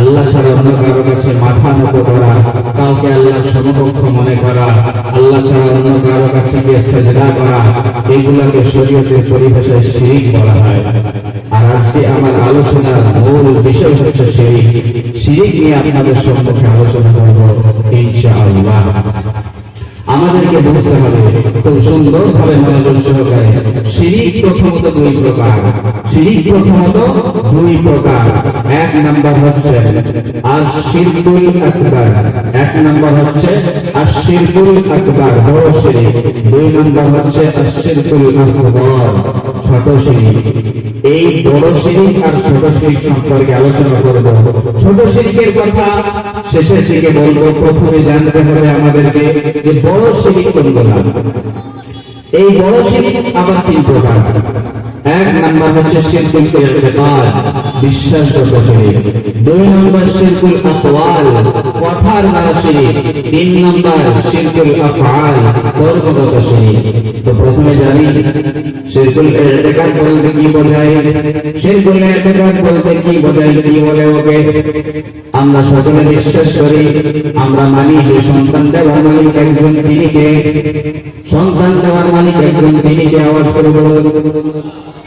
আল্লাহ ছাড়া অন্য কারো কাছে মাথা নত করা, কাউকে আল্লাহর সমকক্ষ মনে করা, আল্লাহ ছাড়া অন্য কারো কাছে গিয়ে সেজদা করা, এগুলোকে শরীয়তের পরিভাষায় শিরক বলা হয়। আর আজকে আমার আলোচনার মূল বিষয় হচ্ছে শিরক। শিরক নিয়ে আপনাদের সম্মুখে আলোচনা করব ইনশাআল্লাহ। আমাদেরকে বুঝতে হবে খুব সুন্দরভাবে মনোযোগ সহকারে, শিরক প্রথমত দুই প্রকার। শিরক প্রথমত দুই প্রকার। এক নাম্বার হচ্ছে আশ-শিরকুল আকবার। এক নাম্বার হচ্ছে আশ-শিরকুল আকবার, বড় শিরক। দুই নাম্বার হচ্ছে আশ-শিরকুল আসগর, ছোট শিরক। এই বড় শিরক আর ছোট শিরক সম্পর্কে আলোচনা করব। ছোট শিরকের কথা শেষের দিকে বলবো। প্রথমে জানতে হবে আমাদেরকে যে বড় শিরক কোনগুলো। এই বড় শিরক আবার তিন প্রকার। এক নাম্বার হচ্ছে শিরকুল ইতিকাদ, বিশ্বাসগত শিরক। দুই নাম্বার শিরকুল আকওয়াল, কথার দ্বারা শিরক। তিন নাম্বার শিরকুল আফআল, কর্মগত শিরক। তো প্রথমে জানি শিরকুল ইতিকাদ বলতে কি বোঝায়। শিরকুল ইতিকাদ বলতে কি বোঝায়, কি বলে ওকে? আমরা সকলে বিশ্বাস করি, আমরা মানি যে সন্তান দেওয়ার মালিক একজন, তিনি কে? সন্তান দেওয়ার মালিক একজন, তিনি কে? আওয়াজ করে বলুন।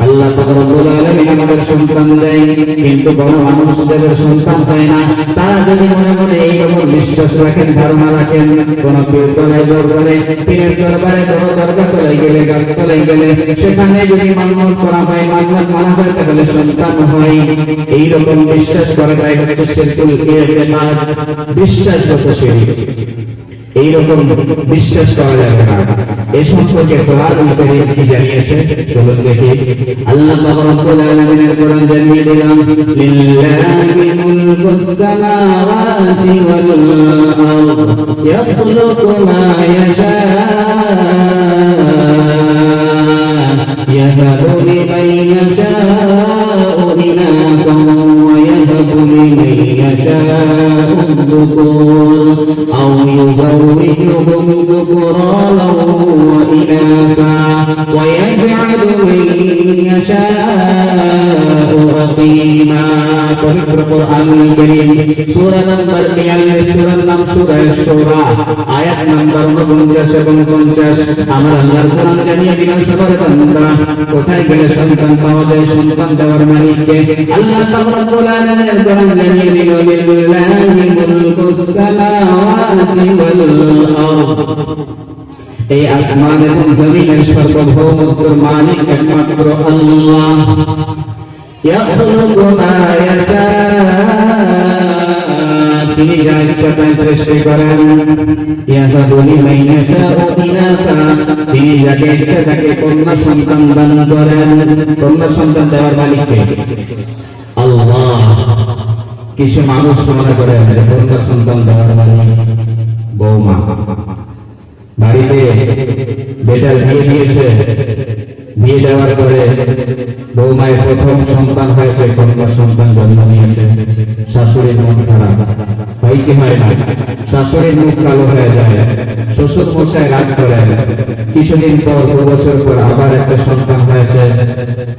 আল্লাহ পাক রব্বুল আলামিন আমাদের সন্তান দেয়, কিন্তু বড় মানুষ যাদের সন্তান পায় না, তারা যদি মনে মনে এই রকম বিশ্বাস রাখেন, ধারণা রাখেন, কোন পীর তলায় দরবারে, পীরের দরবারে, বড় দরগা তলায় গেলে, গাছ তলায় গেলে, সেখানে যদি মান্যত করা হয়, মান্যত মানা হয়, তাহলে সন্তান হয়, এইরকম বিশ্বাস করা যায় হচ্ছে শিরকুল ইতিকাদ, বিশ্বাসগত শিরক। এইরকম বিশ্বাস করা যাবে না। এ সম্পর্কে কোরআন কারীম কি জানিয়েছে চলুন দেখি। আল্লাহ পাক রব্বুল আলামিনের কোরআন জানিয়ে দিলেন, লিল্লাহি মুলকুস সামাওয়াতি ওয়াল আরদ ইয়াখলুকু মা ইয়াশা ইয়াহাবু লিমান ইয়াশাউ ইনাসান ওয়া ইয়াহাবু লিমান ইয়াশাউ الذكور أو يزوجهم ذكرانا وإناثا ويجعل من يشاء عقيما। পবিত্র কোরআনুল কারীম সূরা নম্বর 42, সূরার নাম সূরা শুরা, আয়াত নম্বর 49 এবং 50। আমার আল্লাহর কোরআন জানিয়ে দিলেন সবার বান্দা, কোথায় গেলে সন্তান পাওয়া যায়, সন্তান দেওয়ার মালিককে? আল্লাহ পাক রব্বুল আলামিনের কোরআন জানিয়ে দিল, লিল্লাহি মুলকুস সামাওয়াতি ওয়াল আরদ। এই আসমান এবং জমিনের সার্বভৌমত্বের মালিক একমাত্র আল্লাহ। ইয়াখলুকু মা ইয়াশা, তিনি যা ইচ্ছা তাই সৃষ্টি করেন। ইয়াহাবু লিমান ইয়াশাউ ইনাসা, তিনি যাকে ইচ্ছা তাকে কন্যা সন্তান দান করেন। কন্যা সন্তান দেওয়ার মালিক কে? আল্লাহ। কিছু মানুষ মনে করেন যে কন্যা সন্তান দেওয়ার মালিক বৌমা। বাড়িতে বেটার বিয়ে দিয়েছে, বিয়ে দেওয়ার পরে বৌমায়ের প্রথম সন্তান হয়েছে, কন্যা সন্তান জন্ম নিয়েছে। শাশুড়ির মন খারাপ হয় কি হয় না? শাশুড়ির মুখ কালো হয়ে যায়, শ্বশুর মশাই রাগ করেন। কিছুদিন পর, 2 বছর পর আবার একটা সন্তান হয়েছে,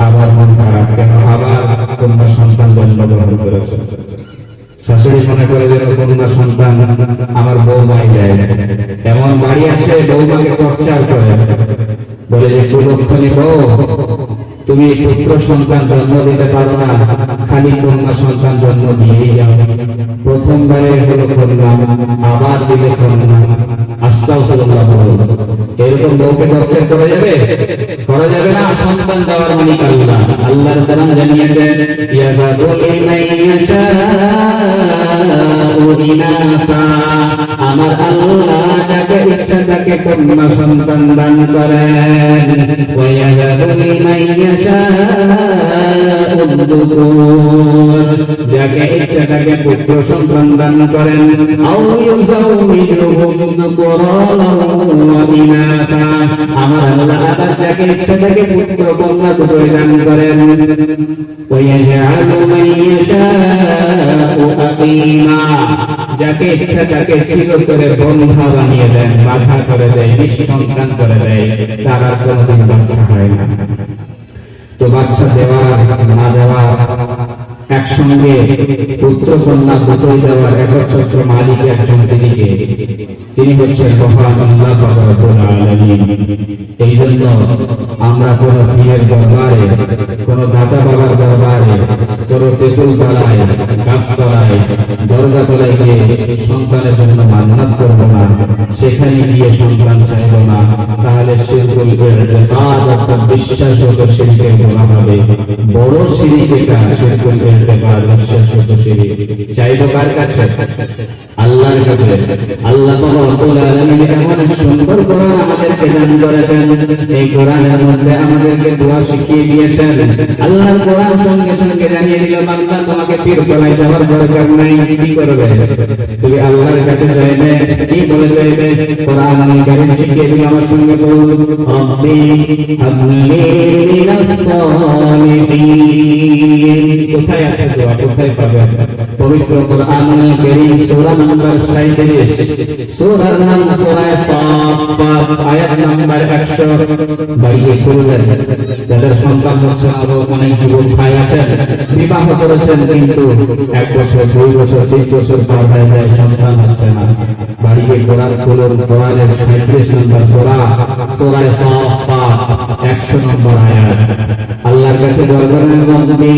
আবার মন খারাপ, কেন? আবার কন্যা সন্তান জন্মগ্রহণ করেছে। শাশুড়ি মনে করে যে কন্যা সন্তান আমার বৌমাই দেয়। এমন বাড়ি আছে বৌমাকে টর্চার করে, বলে যে কুলক্ষণী বউ, তুমি পুত্র সন্তান জন্ম দিতে পারো না, খালি কন্যা সন্তান জন্ম দিয়েই যাও। প্রথমবারে হলো কন্যা, আবার দিলে কন্যা। আস্তাগফিরুল্লাহ। এরকম বউকে টর্চার করা যাবে? করা যাবে না। সন্তান দেওয়ার মালিক আল্লাহ। আল্লাহর কোরআন জানিয়েছেন, ইয়াহাবু লিমান ইয়াশাউ ইনাসা, আমার আল্লাহ যাকে ইচ্ছা তাকে কন্যা সন্তান দান করেন। ওয়া ইয়াহাবু লিমান ইয়াশাউ যুকুর, যাকে ইচ্ছা তাকে পুত্র সন্তান দান করেন। আও ইউযাউমিজুহুম যুকুরানা ওয়া ইনাসা, আমার আল্লাহ আবার যাকে ইচ্ছা তাকে পুত্র কন্যা দুটোই দান করেন। ওয়া ইয়াজআলু মান ইয়াশাউ আকিমা, যাকে ইচ্ছা তাকে চিরতরে বন্ধা বানিয়ে দেন, বাধা করে দেয়, নিঃসন্তান করে দেয়, তার আর কোনোদিন বাচ্চা হয় না। তো বাচ্চা দেওয়া না দেওয়া একসঙ্গে পুত্র কন্যা দুটোই দেওয়ার একচ্ছত্র মালিক একজন তিনি হচ্ছেন মহান আল্লাহ পাক রব্বুল আলামিন। এই জন্য আমরা কোন পীরের দরবারে, কোন দাতা বাবার দরবারে, কোন তেঁতুল তলায়, গাছতলায়, দরগা তলায় গিয়ে সন্তানের জন্য মান্নাত করবো না, সেখানে গিয়ে সন্তান চাইব না, তাহলে শিরকুল ইরতিকাদ অর্থাৎ বিশ্বাসগত শিরকের গুনাহ হবে। বড় শিরক এটা, শিরকুল ইরতিকাদ বিশ্বাসগত শিরক। চাইব কার কাছে? আল্লাহর কাছে। আল্লাহ রব্বুল আলামিন এমন এক সুন্দর কোরআন আমাদেরকে দান করেছেন, এই কোরআনের মধ্যে আমাদেরকে দোয়া শিখিয়ে দিয়েছেন। আল্লাহর কোরআন সঙ্গে সঙ্গে জানিয়ে দিল, বান্দা তোমাকে পীর তলায় যাওয়ার দরকার নাই। কি করবে? তুমি আল্লাহর কাছে চাইবে। কি বলে চাইবে? কোরআন আল কারীম শিখিয়ে দিল, আমার সঙ্গে বলুন, রব্বি হাবলি মিনাস সালিহিন। কোথায় আছে দোয়া? কোথায় পাবেন? পবিত্র কোরআন আল কারীম সূরা নম্বর 37, সূরার নাম সূরা সাফফাত, আয়াত নম্বর 100। বাড়িয়ে খুলবেন। যাদের সন্তান হচ্ছে, আরো অনেক যুবক ভাই আছেন, বিবাহ করেছেন কিন্তু 1 বছর, 2 বছর, 3 বছর পার হয়ে যায়, সন্তান হচ্ছে না। বাড়িয়ে কোরআন খুলুন, কোরআনের 37 নম্বর সূরা, সূরা সাফফাত, 100 নম্বর আয়াত। আল্লাহর কাছে দোয়া করেন, রব্বি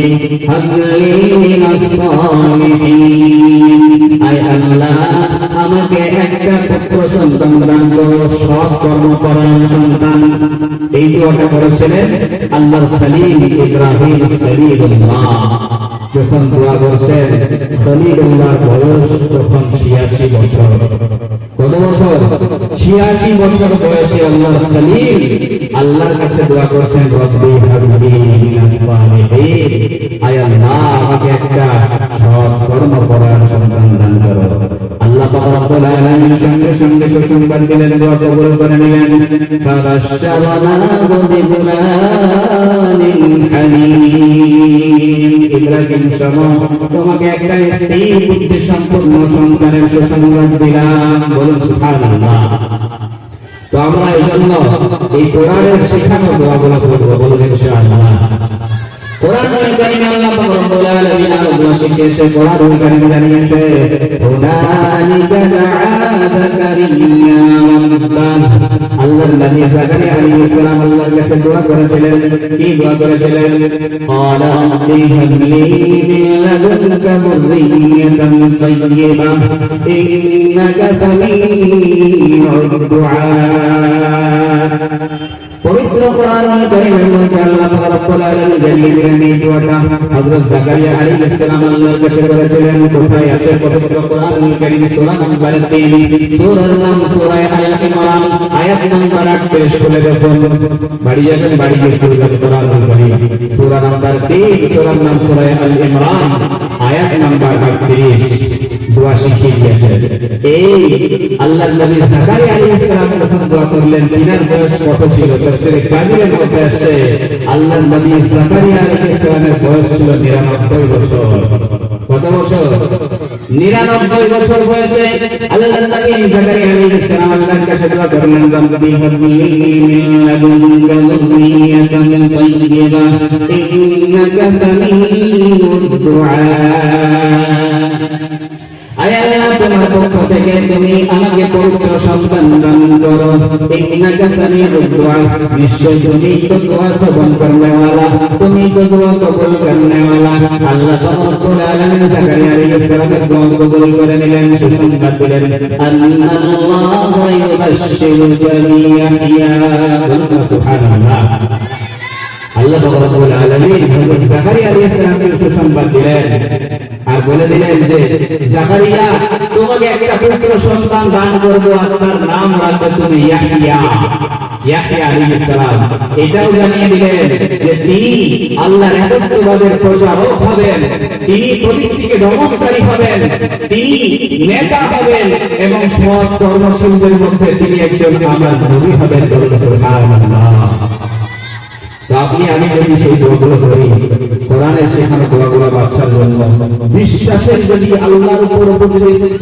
হাবলি মিনাস সালিহিন। আয় আল্লাহ, আমাকে একটা পুত্র সন্তান দান করো, সৎ কর্মপরায়ণ সন্তান। এই দোয়াটা করেছিলেন আল্লাহর খলিল ইব্রাহিম খলিলুল্লাহ। যখন দোয়া করছেন, খলিলুল্লাহর বয়স তখন 86 বছর। কত বছর? 86 বছর বয়সে আল্লাহর খলিল আল্লাহর কাছে দোয়া করছেন, রব্বি হাবলি মিনাস সালিহিন। আয় আল্লাহ, আমাকে একটা সৎ কর্মপরায়ণ সন্তান দান করো। আল্লাহ পাক রব্বুল আলামিন সঙ্গে সঙ্গে সুসংবাদ দিলেন, দোয়া কবুল করে নিলেন। ফাবাশশারনাহু বিগুলামিন হালিম। ইব্রাহিম শোনো, তোমাকে একটা স্ত্রী বুদ্ধি সম্পন্ন সন্তানের সুসংবাদ দিলাম। বলুন সুবহানাল্লাহ। তো আমরা এই জন্য এই কোরআনের শেখানো দোয়াগুলো পড়বো, বলুন ইনশাআল্লাহ। কোরআনুল কারীমে আল্লাহ পাক রব্বুল আলামিন আরো দোয়া শিখিয়েছে। কোরআনুল কারীমে জানিয়েছে, হুনালিকা দাআ যাকারিয়া রাব্বাহ। আল্লাহর নবী যাকারিয়া আলাইহিস সালাম আল্লাহর কাছে দোয়া করেছিলেন। কি দোয়া করেছিলেন? ক্বালা রাব্বি হাবলি মিন লাদুনকা যুররিয়াতান তাইয়্যিবাহ ইন্নাকা সামিউদ দুআ। পবিত্র কোরআনুল কারীমের মধ্যে আল্লাহ পাক রব্বুল আলামিন জানিয়ে দিলেন এই দোয়াটা হযরত যাকারিয়া আলাইহিস সালাম আল্লাহর কাছে করেছিলেন। কোথায় আছে? পবিত্র কোরআনুল কারীম সূরা নম্বর 3, সূরার নাম সূরা আল ইমরান, আয়াত নম্বর 38 খুলে দেখুন। বাড়ি যাবেন, বাড়ি গিয়ে পড়বেন কোরআনুল কারীম সূরা নম্বর 3, সূরার নাম সূরা আল ইমরান, আয়াত নম্বর 38। দোয়া শিখিয়ে দিয়েছেন। এই আল্লাহর নবী যাকারিয়া আলাইহিস সালাম যখন দোয়া করলেন, তিনার বয়স কত ছিল? তাফসীরে কাবীরের মধ্যে আসছে, আল্লাহর নবী যাকারিয়া আলাইহিস সালামের বয়স ছিল 99 বছর। কত বছর? 99 বছর বয়সে আল্লাহর নবী যাকারিয়া আলাইহিস সালাম আল্লাহর কাছে দোয়া করলেন, রব্বি হাবলি মিন লাদুনকা যুররিয়াতান তাইয়্যিবাহ ইন্নাকা সামিউদ দুআ। আয় আল্লাহ, তোমার পক্ষ থেকে তুমি আমাকে পবিত্র সন্তান দান করো। ইন্নাকা সামিউদ দুআ। নিশ্চয় তুমি তো দোয়া শ্রবণ করনেওয়ালা, তুমি তো দোয়া কবুল করনেওয়ালা। আল্লাহ রব্বুল আলামিন যাকারিয়া আলাইহিস সালামের দোয়া কবুল করে নিলেন। সুসংবাদ দিলেন, আল্লাহু ইউবাশশিরুকা বিয়াহইয়া। সুবহানাল্লাহ। আল্লাহ রব্বুল আলামিন হযরত যাকারিয়া আলাইহিস সালামকে সুসংবাদ দিলেন আর বলে দিলেন যে, যাকারিয়া, তোমাকে একটা পুত্র সন্তান দান করব, আপনার নাম রাখবে তুমি ইয়াহইয়া। ইয়াহইয়া আলাইহিস সালাম এটাও জানিয়ে দিলেন যে তিনি আল্লাহর একত্ববাদের প্রচারক হবেন, তিনি প্রতিটিকে দমনকারী হবেন, তিনি নেতা হবেন এবং সৎ কর্মশীলদের মধ্যে তিনি একজন আমার নবী হবেন। সুবহানাল্লাহ। তো আপনি আমি যদি সেই দোয়াগুলো করি, কোরআনের সেখানে দোয়াগুলো বাচ্চার জন্য বিশ্বাসের, যদি আল্লাহর উপর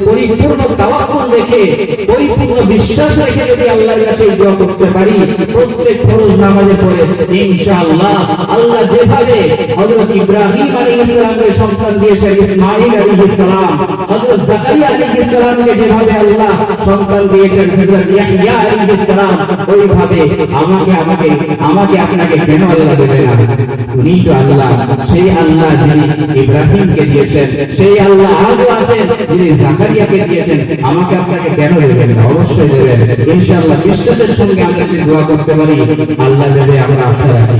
পরিপূর্ণ তাওয়াক্কুল রেখে পরিপূর্ণ বিশ্বাস রেখে যদি আল্লাহর কাছে দোয়া করতে পারি, প্রত্যেক ফরজ নামাজে পড়ে ইনশাআল্লাহ আল্লাহ যেভাবে হযরত ইব্রাহিম আলাইহিস সালামের সন্তান দিয়েছেন ইসমাঈল আলাইহিস সালাম, হযরত যাকারিয়া আলাইহিস সালামকে যেভাবে আল্লাহ সন্তান দিয়েছেন হযরত ইয়াহইয়া আলাইহিস সালাম, ওইভাবে আমাকে আপনাকে কেন আল্লাহ দেবে না? উনি তো আল্লাহ, সেই আল্লাহ যিনি ইব্রাহিমকে দিয়েছেন, সেই আল্লাহ আজও আছেন যিনি যাকারিয়াকে দিয়েছেন, আমাকে আপনাকে কেন দেবেন না? অবশ্যই দেবেন ইনশাআল্লাহ। বিশ্বাসের সঙ্গে আমরা যদি দোয়া করতে পারি আল্লাহ দেবে, আমরা আশা রাখি।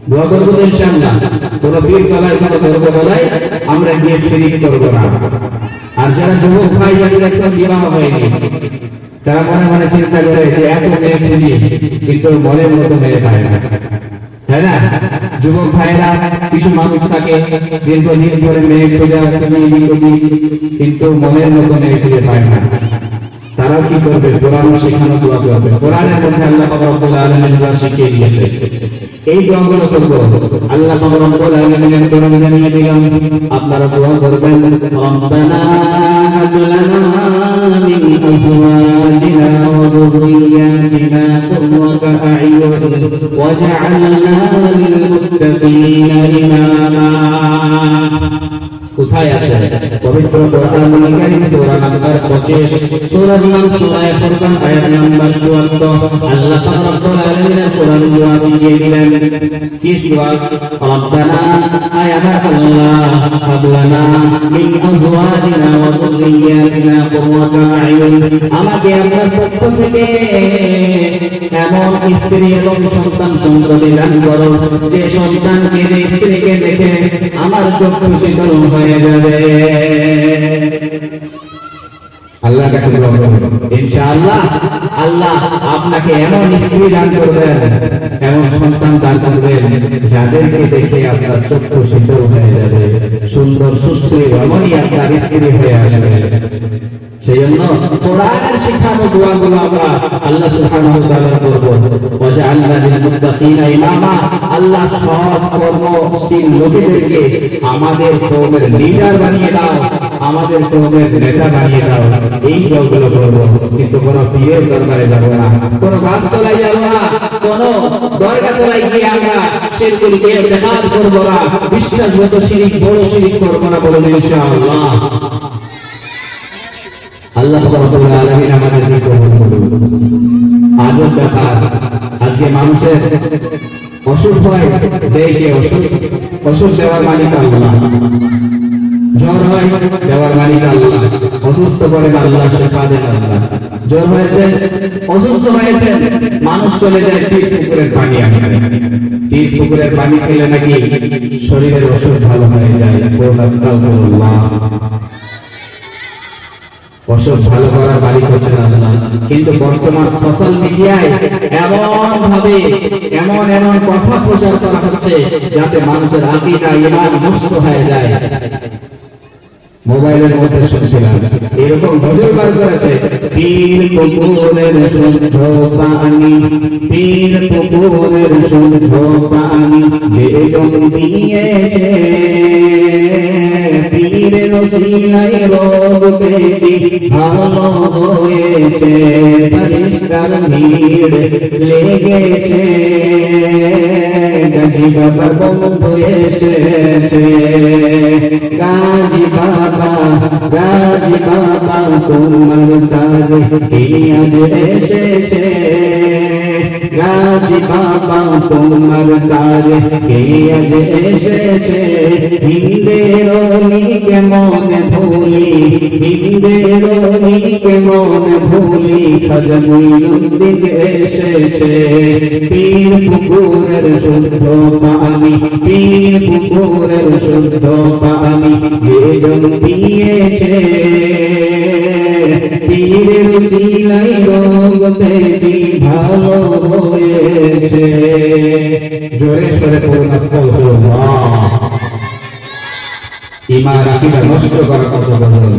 দোয়া করবো তো ইনশাআল্লাহ। কোন পীর তলায় কোন দরগা বলায় আমরা গিয়ে শিরিক করবো না। আর যারা যুবক ভাই যাদের একটা বিবাহ হয়নি, তারা মনে মনে চিন্তা করে যে এত মেয়ে খুঁজি কিন্তু মনের মতো মেয়ে পায় না, তাই না? যুবক ভাইরা কিছু মানুষ থাকে দীর্ঘদিন ধরে মেয়ে খুঁজে কিন্তু মনের মতো মেয়ে খুঁজে পায় না। তারা কি করবে? কোরআন শেখানো দোয়া করবে। কোরআনের মধ্যে আল্লাহ পাক রব্বুল আলামিন দোয়া শিখিয়ে দিয়েছে। এই দোয়াগুলো করব। আল্লাহ পাক রব্বুল আলামিনের কোরআন জানিয়ে দিলাম, আপনারা দোয়া করবেন, রব্বানা হাব লানা মিন আজওয়াজিনা ওয়া যুররিয়্যাতিনা কুররাতা আ'ইউন ওয়াজ'আলনা লিল মুত্তাকিনা ইমামা। কোথায় আছে? পবিত্র কোরআনুল কারীম সূরা নাম্বার 25, সূরার নাম সূরা ফুরকান আয়াত নাম্বার 74। আল্লাহ পাক রব্বুল আলামিনের কোরআন দোয়া শিখিয়ে দিলেন। কি দোয়া? রব্বানা আয়া আল্লাহ হাব লানা মিন আজওয়াজিনা ওয়া যুররিয়্যাতিনা কুররাতা আ'ইউন, আমাকে আপনার পক্ষ থেকে এমন স্ত্রী এবং সন্তান সন্ততি দান করো যে সন্তানকে, স্ত্রীকে দেখে আমার চক্ষু শীতল হয়ে যাবে। আল্লাহর কাছে দোয়া করবেন, ইনশাআল্লাহ আল্লাহ আপনাকে এমন স্ত্রী দান করবেন, এমন সন্তান দান করবেন যাদেরকে দেখে আপনার চক্ষু শীতল হয়ে যাবে, সুন্দর সুশ্রী রমণী আপনার স্ত্রী হয়ে আসবে। সেই জন্য কোরআনের শিখানো দোয়াগুলো আমরা আল্লাহ সুবহানাহু ওয়া তাআলা করব। ওয়াজআলনা লিল মুত্তাকিনা ইমামা, আল্লাহ সৎ কর্মশীল লোকেদেরকে আমাদের কওমের লিডার বানিয়ে দাও, আমাদের কওমের নেতা বানিয়ে দাও। এই দোয়াগুলো করব। কিন্তু কোন পীরের দরবারে যাব না, কোন গাছতলায় যাব না, কোন দরগা তলায় গিয়ে আমরা শিরকে ইতিকাদ করব না, বিশ্বাসগত শিরিক, বড় শিরিক করব না, বলে ইনশাআল্লাহ। আল্লাহ রাব্বুল আলামিন আমাদেরকে কবুল করুন। আজব ব্যাপার, আজকে মানুষের অসুখ হয়, দেখে অসুখ দেওয়ার মালিক আল্লাহ, জ্বর হয় দেওয়ার মালিক আল্লাহ, অসুস্থ করেন আল্লাহ, শেফা দেন আল্লাহ। জ্বর হয়েছে, অসুস্থ হয়েছে, মানুষ চলে যায় তীর পুকুরের পানি আনতে। তীর পুকুরের পানি খেলে নাকি শরীরের অসুখ ভালো হয়ে যায়। আস্তাগফিরুল্লাহ। অসুখ ভালো করার মালিক হচ্ছেন আল্লাহ। কিন্তু বর্তমান সোশ্যাল মিডিয়ায় এমন কথা প্রচার করা হচ্ছে যাতে মানুষের আকীদা, ঈমান নষ্ট হয়ে যায়। মোবাইলের মধ্যে শুনছিলাম এরকম গজল বার করেছে, পীর পুকুরের শুদ্ধ পানি, পীর পুকুরের শুদ্ধ পানি বেগম দিয়েছে, পীরের ওসিলায় রোগ পেটি ভালো হয়েছে, পরিষ্কার ভিড় লেগেছে, গাজী বাবার বন্ধু এসেছে, গাজী বাবা তোমার কাজে আজ এসেছে, গাজী বাবা তোমার কাজে আজ এসেছে, হিন্দের অলিকে মনে ভুলি, হিন্দের অলিকে মনে ভুলি, খাজা মুঈনুদ্দিন এসেছে, পীর পুকুরের শুদ্ধ পানি, পীর পুকুরের শুদ্ধ পানি বেগম দিয়েছে, পীরের ওসিলায় রোগ পেটি ভালো হয়েছে। জোরে সরে পড়ুন আস্তাগফিরুল্লাহ। ঈমান আকীদা নষ্ট করার কথা বলেন।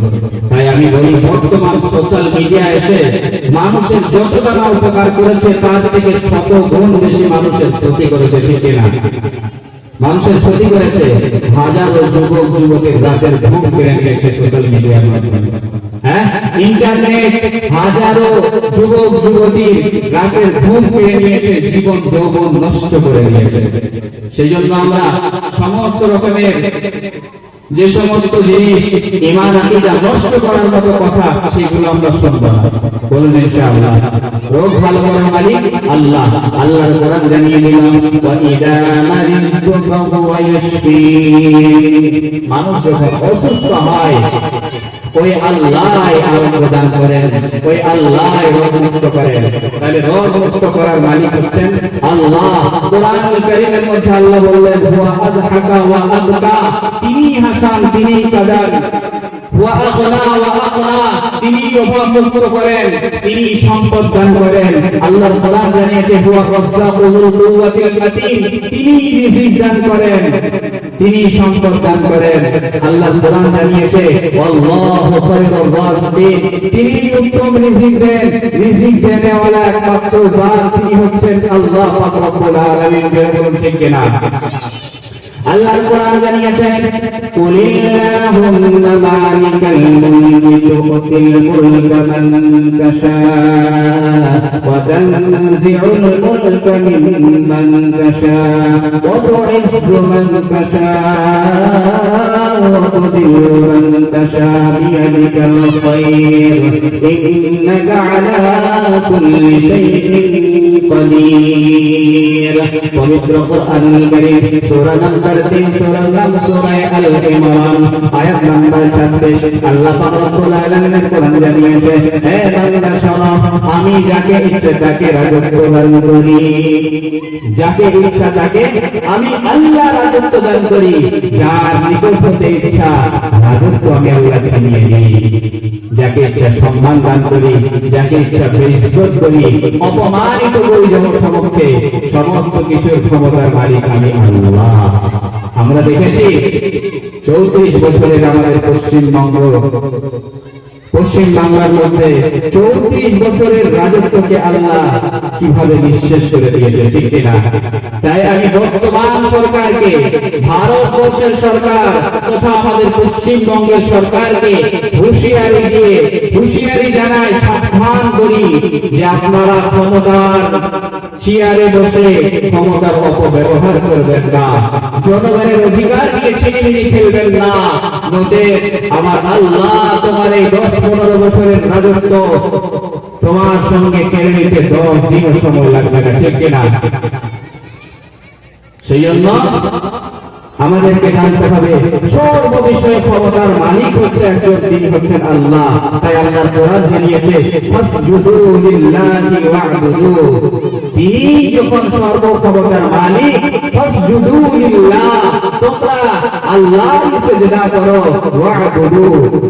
তাই আমি বলি বর্তমান সোশ্যাল মিডিয়া এসে মানুষের যতটা না উপকার করেছে তার থেকে 100 গুণ বেশি মানুষের ক্ষতি করেছে, ঠিক কিনা? মানুষের ক্ষতি করেছে। হাজারো যুবক যুবকের রাতের ঘুম কেড়ে নিয়েছে সোশ্যাল মিডিয়ার মাধ্যমে। হ্যাঁ, ইন্টারনেট হাজারো যুবক যুবতীর রাতের ঘুম কেড়ে নিয়েছে, জীবন যৌবন নষ্ট করে দিয়েছে। সেই জন্য আমরা সমস্ত রকমের যে সমস্ত জিনিস ঈমান আকীদা নষ্ট করার মতো কথা সেগুলো আমরা শুনবো না। বলুন ইনশাআল্লাহ। রোগ ভালো করার মালিক আল্লাহ। আল্লাহর কোরআন জানিয়ে দিলাম, ওয়া ইদা মারিদতু ফাহুয়া ইয়াশফিন। মানুষ যখন অসুস্থ হয় ওই আল্লাহই আরোগ্য দান করেন, ওই আল্লাহই রোগ মুক্ত করেন। তাহলে রোগ মুক্ত করার মালিক হচ্ছেন আল্লাহ। কোরআনুল কারীমের মধ্যে আল্লাহ বললেন, ওয়া আযহাকা ওয়া আবকা, তিনি হাসান তিনি কাদান, ওয়া আগনা ওয়া আকনা, তিনি অভাব মুক্ত করেন, তিনি সম্পদ দান করেন। আল্লাহর কোরআন জানিয়েছে, হুয়া রাজ্জাকুল কুওয়াতিল মাতিন, তিনি রিজিক দান করেন, তিনি সম্পদ দান করেন। আল্লাহর কোরআন জানিয়েছে, আল্লাহু খায়রুর রাযিকিন, তিনি উত্তম রিজিক দেন। রিজিক দেনেওয়ালা একমাত্র জাত তিনি হচ্ছেন আল্লাহ পাক রব্বুল আলামিন। বলুন ঠিক কিনা? আল্লাহর কোরআন জানিয়েছেন, কুলিল্লাহুম্মা মালিকাল মুলকি তু'তিল মুলকা মান তাশা ওয়া তানজি'ুল মুলকা মিম্মান তাশা ওয়া তু'ইজ্জু মান তাশা ওয়া তুযিল্লু মান তাশা বিয়াদিকাল খায়র ইন্নাকা আলা কুল্লি শাইইন কাদির। পবিত্র কোরআনুল কারীম সূরা নম্বর 3 সূরা আল ইমরান আয়াত নম্বর 36 আল্লাহ পাক রব্বুল আলামিনের কোরআন জানিয়েছে, হে বান্দা শোনো, আমি যাকে ইচ্ছা তাকে রাজত্ব দান করি, যাকে ইচ্ছা তাকে আমি আল্লাহ রাজত্ব দান করি। যার নিকট হতে ইচ্ছা রাজত্ব আমি আল্লাহ ছিনিয়ে নিই। যাকে ইচ্ছা সম্মান দান করি, যাকে ইচ্ছা বেইজ্জত করি, অপমানিত করি জনসমক্ষে। সমস্ত কিছুর ক্ষমতার মালিক আমি আল্লাহ। আমরা দেখেছি 34 বছরের আমাদের পশ্চিম বাংলার মধ্যে 34 বছরের রাজত্বকে আল্লাহ কিভাবে নিঃশেষ করে দিয়েছে, ঠিক কিনা? তাই আমি বর্তমান সরকারকে, ভারতবর্ষের সরকার তথা আমাদের পশ্চিমবঙ্গের সরকারকে হুঁশিয়ারি জানাই, সাবধান করি যে আপনারা ক্ষমতার চেয়ারে বসে ক্ষমতার অপব্যবহার করবেন না, জনগণের অধিকারকে ছিনিয়ে ফেলবেন না, নচেৎ আমার আল্লাহ তোমার এই 10-15 বছরের রাজত্ব তোমার সঙ্গে কেড়ে নিতে 10 দিন সময় লাগবে না, ঠিক কিনা? সেই জন্য আমাদেরকে জানতে হবে সর্ব বিষয়ে ক্ষমতার মালিক হচ্ছে একজন, তিনি হচ্ছেন আল্লাহ। তাই আল্লাহর কোরআন জানিয়েছে, ফাসজুদু লিল্লাহি ওয়া'বুদু, তিনি যখন সর্ব ক্ষমতার মালিক, ফাসজুদু লিল্লাহ, তোমরা আল্লাহর সিজদা করো, ওয়া'বুদু,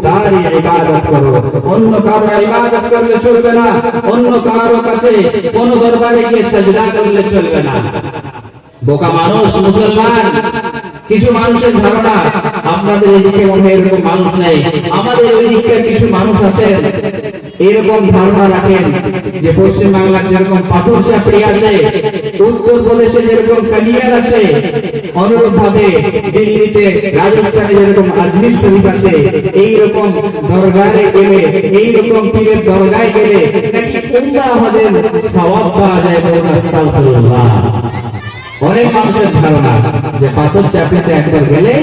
তার ইবাদত করো। অন্য কারো ইবাদত করলে চলবে না, অন্য কারো কাছে কোন দরবারে গিয়ে সিজদা করলে চলবে না। বোকা মানুষ মুসলমান। কিছু মানুষের ধারণা আপনাদের এদিকে মনে হয় এরকম মানুষ নেই, আমাদের ওই দিকে কিছু মানুষ আছেন এরকম ধারণা রাখেন যে পশ্চিম বাংলার যেরকম পাথর চাপড়ি আছে, উত্তরপ্রদেশে যেরকম কালিয়ার আছে, অনুরূপ ভাবে দিল্লিতে রাজস্থানে যেরকম আজমির শরীফ আছে, এইরকম দরগাহে গেলে, এইরকম পীরের দরগায় গেলে নাকি কোনটা আমাদের সওয়াব পাওয়া যায়। বলুন আস্তাগফিরুল্লাহ। অনেক মানুষের ধারণা যে পাথর চাপড়িতে একবার গেলে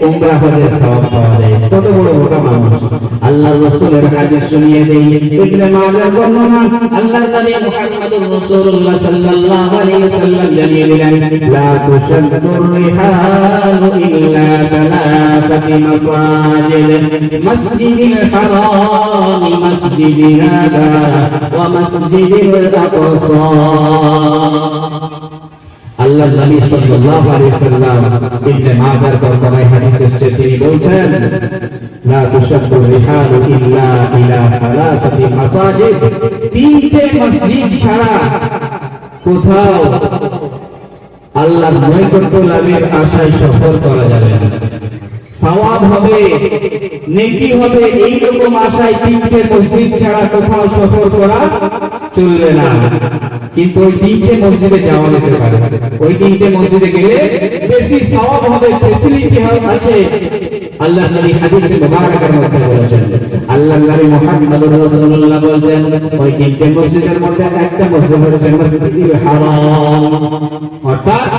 উমরা হজের সওয়াব পাওয়া যায়। কত বড় বোকা মানুষ। আল্লাহর রাসূলের হাদিস শুনিয়ে দেই, ইবনে মাজাহ বর্ণনা, আল্লাহর নবী মুহাম্মদুর রাসূলুল্লাহ সাল্লাল্লাহু আলাইহি ওয়াসাল্লাম জানিয়ে দিলেন, লা তুশাদ্দুর রিহালু ইল্লা তালাতাতি মাসাজিদ, মাসজিদিল হারাম, মাসজিদি হাদা ওয়া মাসজিদিল আকসা। আল্লাহ নবী সাল্লাল্লাহু আলাইহি ওয়াসাল্লাম ইবনে মাজাহ বর্ণনায় হাদিস এসেছে, তিনি বলছেন, লা তুশাদ্দু রিহালু ইল্লা ইলা সালাতাতি মাসাজিদ, তিনটে মসজিদ ছাড়া কোথাও আল্লাহর নৈকট্য লাভের আশায় সফর করা যাবে না। সওয়াব হবে, নেকি হবে, এইরকম আশায় তিনটে মসজিদ ছাড়া কোথাও সফর করা চলবে না। কিন্তু ওই তিনটে মসজিদে যাওয়া যেতে পারে, ওই তিনটে মসজিদে গেলে বেশি সওয়াব হবে, ফেসিলিটি আছে। আল্লাহ নবী হাদিসে মুবারাকার মধ্যে বলেছেন, আল্লাহ নবী মুহাম্মদুর রাসূলুল্লাহ বলেছেন, ওই তিনটে মসজিদের মধ্যে একটা মসজিদ হচ্ছে মসজিদুল হারাম, অর্থাৎ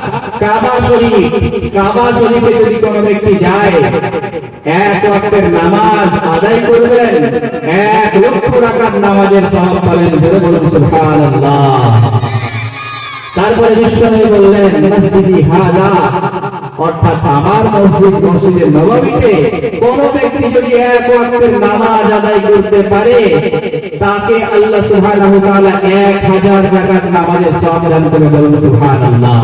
কাবা শরীফ। কাবা শরীফে যদি কোনো ব্যক্তি যায়, এক ওয়াক্তের নামাজ আদায় করবেন, 1 লক্ষ রাকাত নামাজের সওয়াব পাবেন। জোরে বলুন সুবহানাল্লাহ। তারপরে বিশ্বনবী বললেন, মসজিদি হাযা, অর্থাৎ আমার মসজিদ, মসজিদে নববীতে কোন ব্যক্তি যদি 1 ওয়াক্তের নামাজ আদায় করতে পারে, তাকে আল্লাহ সুবহানাহু ওয়া তাআলা 1000 রাকাত নামাজের সওয়াব দান করে। বলুন সুবহানাল্লাহ।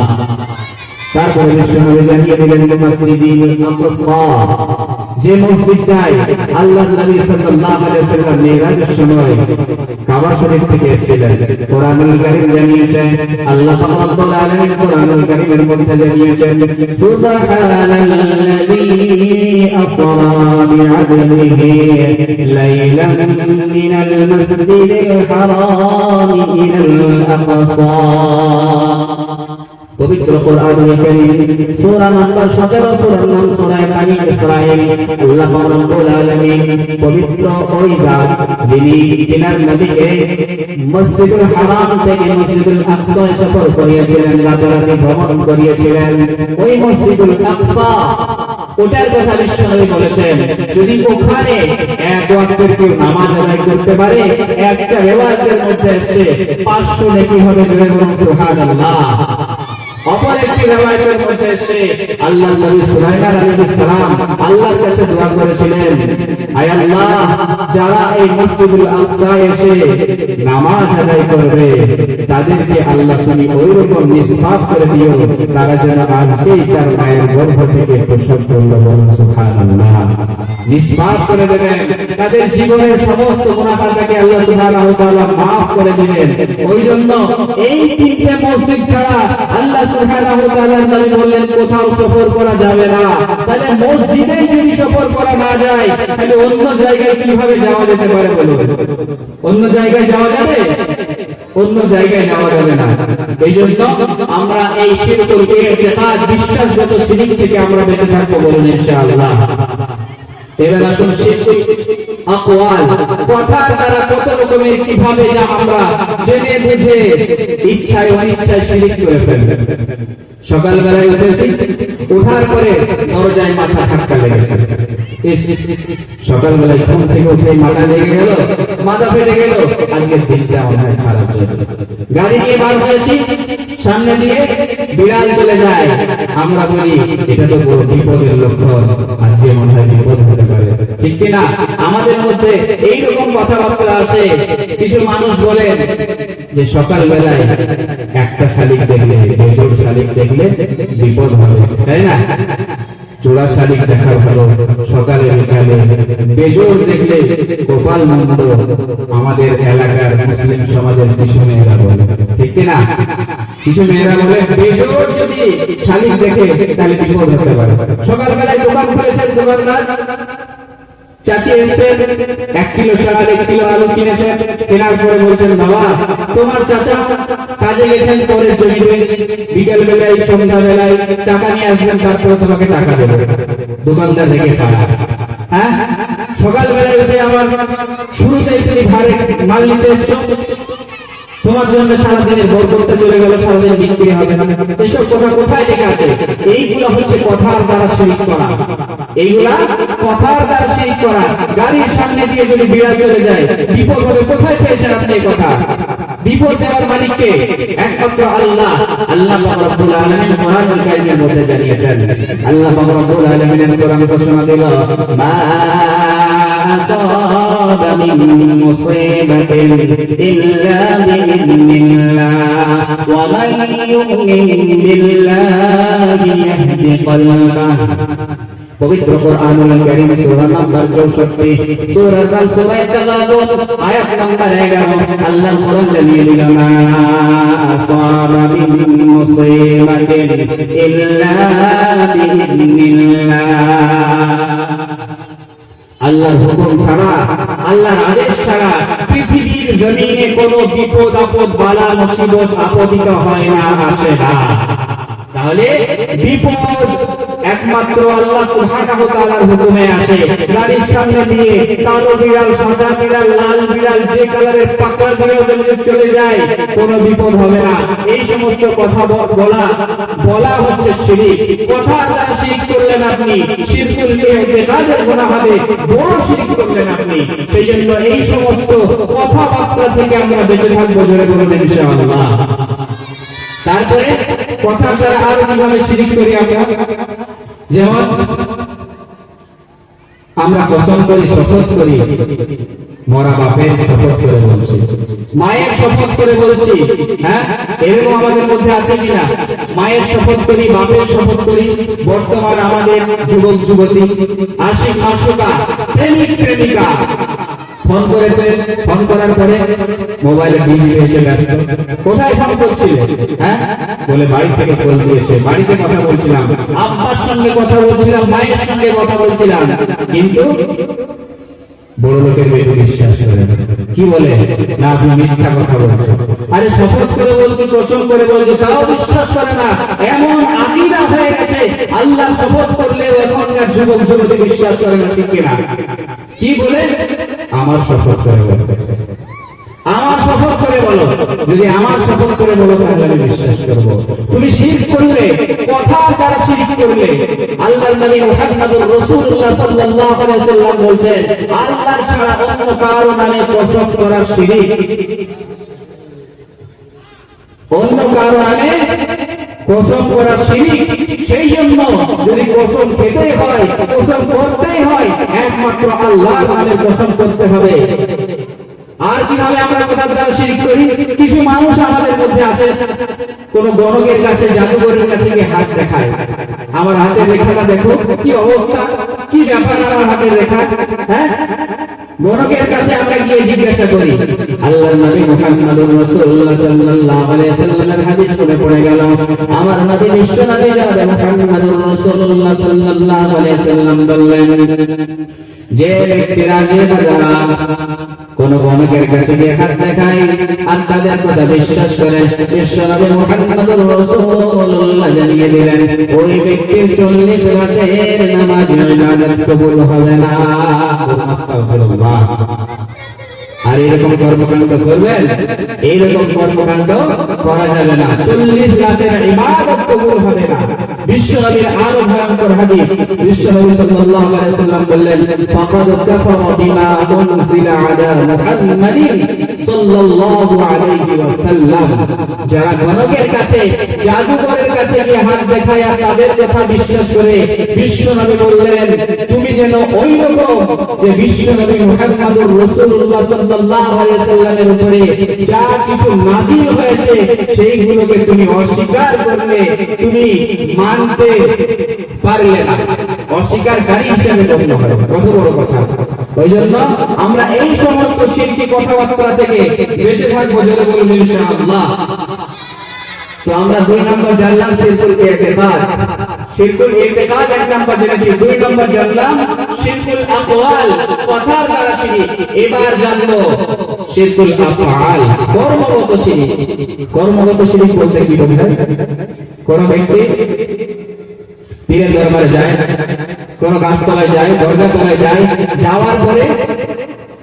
তারপরে বিশ্বনবী জানিয়ে দিলেন, মসজিদুল আকসা, যে মসজিদটায় আল্লাহ নবী সাল্লাল্লাহু আলাইহি ওয়াসাল্লাম মিরাজের সময় কাবা শরীফ থেকে এসেছিলেন। কোরআনুল কারীম জানিয়েছেন, আল্লাহ পাক রব্বুল আলামিন কোরআনুল কারীমের মধ্যে জানিয়েছেন, সুবহানাল্লাযী আসরা বি'আবদিহি লাইলান মিনাল মাসজিদিল হারাম ইলাল আকসা। পবিত্র কোরআনুল কারীম সূরা নম্বর 17, সূরার নাম সূরা বানী ইসরাঈল। আল্লাহ রাব্বুল আলামিন পবিত্র ওই জাত যিনি তিনার নবীকে মসজিদুল হারাম থেকে মসজিদুল আকসায় সফর করিয়েছিলেন, রাতারাতি ভ্রমণ করিয়েছিলেন, ওই মসজিদুল আকসা, ওটার কথা বিশ্বনবী বলেছেন, যদি ওখানে 1 ওয়াক্তের কেউ নামাজ আদায় করতে পারে, একটা রিওয়ায়াতের মধ্যে এসেছে 500 নেকি হবে। জোরে বলুন সুবহানাল্লাহ। অপর একটি রিওয়ায়াতের মধ্যে এসেছে, আল্লাহর নবী সুলাইমান আলাইহিস সালাম আল্লাহর কাছে দোয়া করেছিলেন, আয় আল্লাহ, যারা এই মসজিদুল আকসায় এসে নামাজ আদায় করবে, তাদেরকে আল্লাহ তুমি ওইরকম নিষ্পাপ করে দিও, তারা যেন আজকেই তার মায়ের গর্ভ থেকে প্রসব করল। বলুন সুবহানাল্লাহ। নিষ্পাপ করে দেবেন, তাদের জীবনের সমস্ত গুনাহটাকে আল্লাহ সুবহানাহু ওয়া তাআলা মাফ করে দিবেন। ওই জন্য এই তিনটে মসজিদ ছাড়া আল্লাহ সুবহানাহু ওয়া তাআলা নবী বললেন কোথাও সফর করা যাবে না। তাহলে মসজিদেই যদি সফর করা না যায়, তাহলে অন্য জায়গায় কিভাবে যাওয়া যেতে পারে? বলুন, অন্য জায়গায় যাওয়া যাবে? অন্য জায়গায় যাওয়া যাবে না। এই জন্য আমরা এই শিরকুল ইতিকাদ, বিশ্বাসগত শিরক থেকে আমরা বেঁচে থাকবো। বলুন ইনশাআল্লাহ। এবার আসুন শিরকুল আকওয়াল, কথার দ্বারা কত রকমের কিভাবে যা আমরা জেনে বুঝে ইচ্ছায় অনিচ্ছায় শিরক করে ফেলবো। সকালবেলায় উঠেছি, ওঠার পরে দরজায় মাথা ধাক্কা লেগেছে, সকালবেলায় ঘুম থেকে উঠে মাথা লেগে গেল, মাথা ফেটে গেল, আজকের দিনটা অনেক খারাপ যাবে। গাড়ি নিয়ে বার হয়েছি, সামনে দিয়ে বিড়াল চলে যায়, আমরা বলি এটা তো বড় বিপদের লক্ষণ, আজকে মনে হয় বিপদ হতে পারে, ঠিক কিনা? আমাদের মধ্যে এইরকম কথাবার্তা আসে। কিছু মানুষ বলেন যে সকালবেলায় একটা শালিক দেখলে, বেজোড় শালিক দেখলে বিপদ হবে, তাই না? চোরা শালিক দেখা ভালো সকালে বিকালে, বেজোড় দেখলে কপাল মন্দ। আমাদের এলাকার মুসলিম সমাজের কিছু মেয়েরা বলে, ঠিক কিনা? কিছু মেয়েরা বলে বেজোড় যদি শালিক দেখে তাহলে বিপদ হতে পারে। সকালবেলায় দোকান খুলেছেন, দোকানদার চাচি এসেছেন, 1 কিলো চাল 1 কিলো আলু কিনেছেন, কেনার পরে বলছেন, বাবা তোমার চাচা কাজে গেছেন পরের জমিতে, বিকেল বেলায় সন্ধ্যা বেলায় টাকা নিয়ে আসবেন, তারপরে তোমাকে টাকা দেবে। দোকানদার থেকে পায়, হ্যাঁ? সকালবেলায় উঠে আমার শুরুতেই তুমি ঘরে মাল নিতে এসছো, তোমার জন্য সারাদিনের বরকতটা চলে গেল, সারাদিন বিক্রি হবে না। এসব কথা কোথায় লেখা আছে? এইগুলো হচ্ছে কথার দ্বারা শিরক করা, এইগুলা কথার দ্বারা শিরক করা। গাড়ির সামনে দিয়ে যদি বিড়াল চলে যায়, বিপদ হবে। কোথায় পেয়েছেন আপনি এই কথা? বিপদ দেওয়ার মালিককে একমাত্র আল্লাহ। আল্লাহ পাক রব্বুল আলামিন কোরআনুল কারীমের মধ্যে জানিয়েছেন, আল্লাহ পাক রব্বুল আলামিন কোরআন ঘোষণা দিল, মা আসাবা মিন মুসিবাতিন ইল্লা বিইذنিল্লাহ ওয়া মান ইউমিন বিল্লাহি ইয়াহদি কলবাহু পবিত্র কোরআনুল কারীম সূরা নাম্বার 64 সূরা আল-তাগাবুন আয়াত নাম্বার 11 আল্লাহ কোরআন জানিয়ে দিল না আসাবা মিন মুসিবাতিন ইল্লা বিইذنিল্লাহ। আল্লাহর হুকুম ছাড়া, আল্লাহর আদেশ ছাড়া পৃথিবীর জমিনে কোনো বিপদ আপদ বালা মুসিবত আপতিত হয় না, আসে না। তাহলে বিপদ একমাত্র আল্লাহ সুবহানাহু ওয়া তাআলার হুকুমে আসে। গাড়ির সামনে দিয়ে কালো বিড়াল, সাদা বিড়াল, লাল বিড়াল, যে কালারের পাকা বিড়াল যদি চলে যায় কোনো বিপদ হবে না। এই সমস্ত কথা বলা হচ্ছে শিরক। কথা দ্বারা শিরক করলেন আপনি, শিরকুল ইতিকাদের গুনাহ হবে, বড় শিরক করলেন আপনি। সেই জন্য এই সমস্ত কথাবার্তা থেকে আমরা বেঁচে থাকবো, জোরে বলুন ইনশাআল্লাহ। তারপরে কথা দ্বারা আর কিভাবে শিরক করি আমরা? যেমন আমরা কসম করি, শপথ করি, মরা বাপের শপথ করে বলছি, মায়ের শপথ করে বলছি। হ্যাঁ, এরকম আমাদের মধ্যে আছে কিনা? মায়ের শপথ করি, বাপের শপথ করি। বর্তমান আমাদের যুবক যুবতী, আশিক আশুকা, প্রেমিক প্রেমিকা ফোন করেছে, ফোন করার পরে মোবাইলে বিজি হয়েছে, ব্যস্ত। কোথায় ফোন করছিলে? হ্যাঁ, বলে বাড়ি থেকে কল দিয়েছে, বাড়িতে কথা বলছিলাম, আব্বার সঙ্গে কথা বলছিলাম, মায়ের সঙ্গে কথা বলছিলাম। কিন্তু বড় লোকের বেশি বিশ্বাস করে কি বলে না, আপনি মিথ্যা কথা বলছেন। আরে শপথ করে বলছি, কসম করে বলছি, তাও বিশ্বাস করে না। এমন আকীদা হয়ে গেছে, আল্লাহ শপথ করলেও এখনকার যুবক যুবতী বিশ্বাস করে না, ঠিক কিনা? কি বলে? আমার শপথ করে বলো, আমার শপথ করে বলো। যদি আমার শপথ করে বলো তাহলে আমি বিশ্বাস করবো। তুমি শিরক করলে, কথার দ্বারা শিরক করলে। আল্লাহর নবী মুহাম্মদুর রাসূলুল্লাহ সাল্লাল্লাহু আলাইহি ওয়াসাল্লাম বলেন, আল্লাহর ছাড়া অন্য কারো নামে কসম করা শিরক। অন্য কারো নামে কসম করা শিরক। সেই জন্য যদি কসম খেতেই হয়, কসম করতেই হয়, একমাত্র আল্লাহর নামে কসম করতে হবে। আর কিভাবে আমরা কথার দ্বারা শিরক করি? কিছু মানুষ আমাদের মধ্যে আছে, কোন গণকের কাছে, জাদুঘরের কাছে গিয়ে হাত দেখায়, আমার হাতের রেখাটা দেখো, কি অবস্থা, কি ব্যাপার আমার হাতের রেখা। হ্যাঁ, গণকের কাছে আমরা গিয়ে জিজ্ঞাসা করি। আল্লাহর নবী মুহাম্মদুর রাসূলুল্লাহ সাল্লাল্লাহু আলাইহি ওয়াসাল্লামের হাদিস শুনে পড়ে গেল। আমার নবী বিশ্ব নবী জনাবে মুহাম্মদুর রাসূলুল্লাহ সাল্লাল্লাহু আলাইহি ওয়াসাল্লাম বললেন, যে ব্যক্তিরা, যে যারা কোন গণকের কাছে গিয়ে হাত দেখায় আর তাদের কথা বিশ্বাস করে, বিশ্ব নবী মুহাম্মদুর রাসূলুল্লাহ জানিয়ে দিলেন, ওই ব্যক্তির 40 রাতের নামাজ ইবাদত কবুল হবে না। আস্তাগফিরুল্লাহ। আর এরকম কর্মকাণ্ড করবেন, এইরকম কর্মকাণ্ড করা যাবে না। 40 রাতের ইবাদত কবুল হবে না। বিশ্বনবীর আরো ভয়ঙ্কর হাদিস, বিশ্বনবী সাল্লাল্লাহু আলাইহি ওয়াসাল্লাম বললেন, ফাকাদ কাফারা বিমা উনজিলা আলা মুহাম্মাদিন সাল্লাল্লাহু আলাইহি ওয়াসাল্লাম। যারা গণকের কাছে, জাদুকরের কাছে গিয়ে হাত দেখায় আর তাদের কথা বিশ্বাস করে, বিশ্বনবী বললেন, তুমি যেন ওই রকম যে বিশ্বনবী মুহাম্মদুর রাসূলুল্লাহ সাল্লাল্লাহু আলাইহি ওয়াসাল্লামের উপরে যা কিছু নাযিল হয়েছে সেইগুলোকে তুমি অস্বীকার করলে, তুমি মানতে পারলে না, অস্বীকারকারী হিসেবে গণ্য হবে। কত বড় কথা! ওই জন্য আমরা এই সমস্ত শিরকি কথাবার্তা থেকে বেঁচে থাকবো, জোরে বলুন ইনশাআল্লাহ। তো আমরা 2 নম্বর জানলাম শিরকুল ইতিকাদ। শিরকুল ইতিকাদ 1 নম্বর জেনেছি। 2 নম্বর জানলাম শিরকুল আকওয়াল, কথার দ্বারা শিরক। এবার জানবো শিরকুল আফআল, কর্মগত শিরক। কর্মগত শিরক বলতে কি বোঝায়? কোন ব্যক্তি পীরের দরবারে যায়, কোন গাছতলায় যায়, দরগা তলায় যায়, যাওয়ার পরে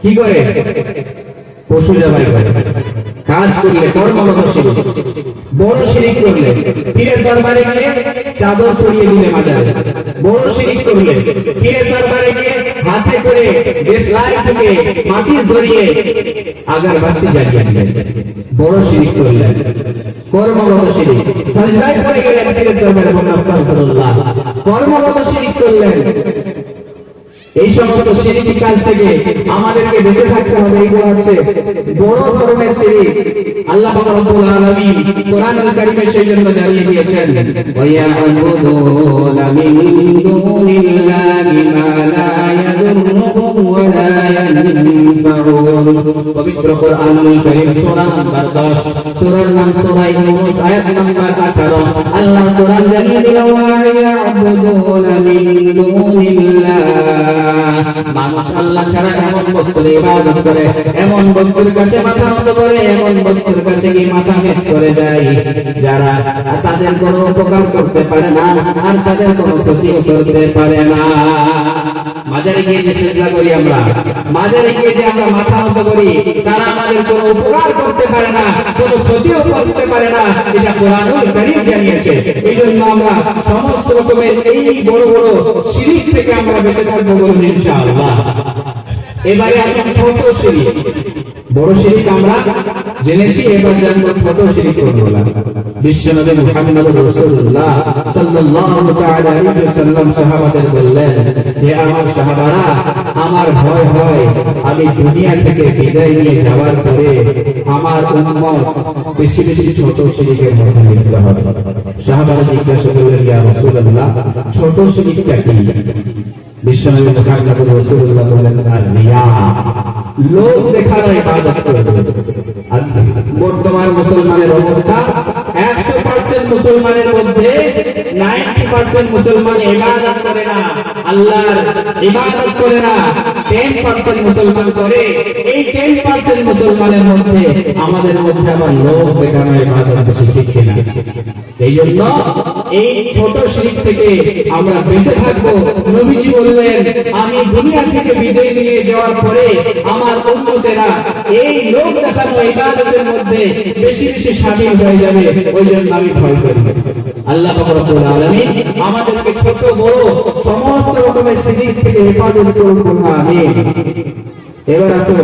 কি করে? পশু জবাই করে। কাজ করলে কর্মগত শিরক। বড় শিরক করলে পীরের দরবারে গিয়ে চাদর ছড়িয়ে দিলে মাজারে, বড় শিরক করলে পীরের দরবারে গিয়ে হাতে করে দেশলাই থেকে মাটির ধরিয়ে আগরবাতি জ্বালিয়ে দিলেন, বড় শিরক করলেন। কর্মগত শিরক, সাজদায় পড়ে গেলেন পীরের দরবারে, বলেন আস্তাগফিরুল্লাহ, কর্মগত শিরক করলেন। এই সমস্ত শিরকি কাজ থেকে আমাদেরকে বেঁচে থাকতে হবে। এইগুলো হচ্ছে বড় ধরনের শিরক। আল্লাহ পাক রব্বুল আলামিন কোরআনুল কারীমে সেই জন্য জানিয়ে দিয়েছেন, ওয়া ইয়া'বুদুনা মিন দুনিল্লাহি মা লা ইয়াদুররুহুম ওয়া লা ইয়ানফাউহুম। পবিত্র কোরআনুল কারীম সূরা নাম্বার 10, সূরার নাম সূরা ইউনূস, আয়াত নাম্বার 18। আল্লাহ কোরআন জানিয়ে দিল, ওয়া ইয়া'বুদুনা মিন দুনিল্লাহ। মানুষ আল্লাহ ছাড়া এমন বস্তুর ইবাদত করে, এমন বস্তুর কাছে মাথা নত করে, এমন বস্তুর কাছে কি মাথা হেট করে যায় যারা তাদের কোনো উপকার করতে পারে না আর তাদের কোনো ক্ষতিও করতে পারে না। মাজারে গিয়ে যে সিজদা করি আমরা, মাজারে গিয়ে যে আমরা মাথা নত করি, তারা আমাদের কোনো উপকার করতে পারে না, কোনো ক্ষতিও করতে পারে না। এটা কোরআনুল কারীম জানিয়েছে। এই জন্য আমরা সমস্ত রকমের এই বড় বড় শিরক থেকে আমরা বেঁচে থাকবো বলুন ইনশাআল্লাহ। এবারে আসুন ছোট শিরক। বড় শিরক আমরা জেনেছি, এবার জানবো ছোট শিরক কোনগুলো। বিশ্বনবী মুহাম্মদ রাসূলুল্লাহ সাল্লাল্লাহু তাআলা আলাইহি ওয়াসাল্লাম সাহাবাদের বললেন, হে আমার সাহাবারা, আমার ভয় হয় আমি দুনিয়া থেকে বিদায় নিয়ে যাওয়ার পরে আমার উম্মত বেশি বেশি ছোট শিরকের মধ্যে লিপ্ত হবে। সাহাবারা জিজ্ঞাসা করলেন, ইয়া রাসূলুল্লাহ, ছোট শিরকটা কি? বিশ্বনবী মুহাম্মদ রাসূলুল্লাহ বললেন, রিয়া, লোক দেখার ইবাদত করবে। বর্তমান মুসলমানের অবস্থা 100% মুসলমানের মধ্যে 90% মুসলমান ইবাদত করে না, আল্লাহর ইবাদত করে না, 10% মুসলমান করে। এই 10% মুসলমানের মধ্যে আমাদের মধ্যে আবার লোক দেখানো ইবাদত বেশি শিখছে না। এই জন্য এই ছোট শিরক থেকে আমরা বেঁচে থাকবো। নবীজি বললেন, আমি দুনিয়া থেকে বিদায় নিয়ে যাওয়ার পরে আমার উম্মতেরা এই লোক দেখানো ইবাদতের মধ্যে বেশি বেশি শামিল হয়ে যাবে। ওই জন্য আমি ভয় করি। আল্লাহ পাক রব্বুল আলামিন আমাদেরকে ছোট বড় সমস্ত রকমের শিরক থেকে হেফাজত করুন, আমিন। এবার আসুন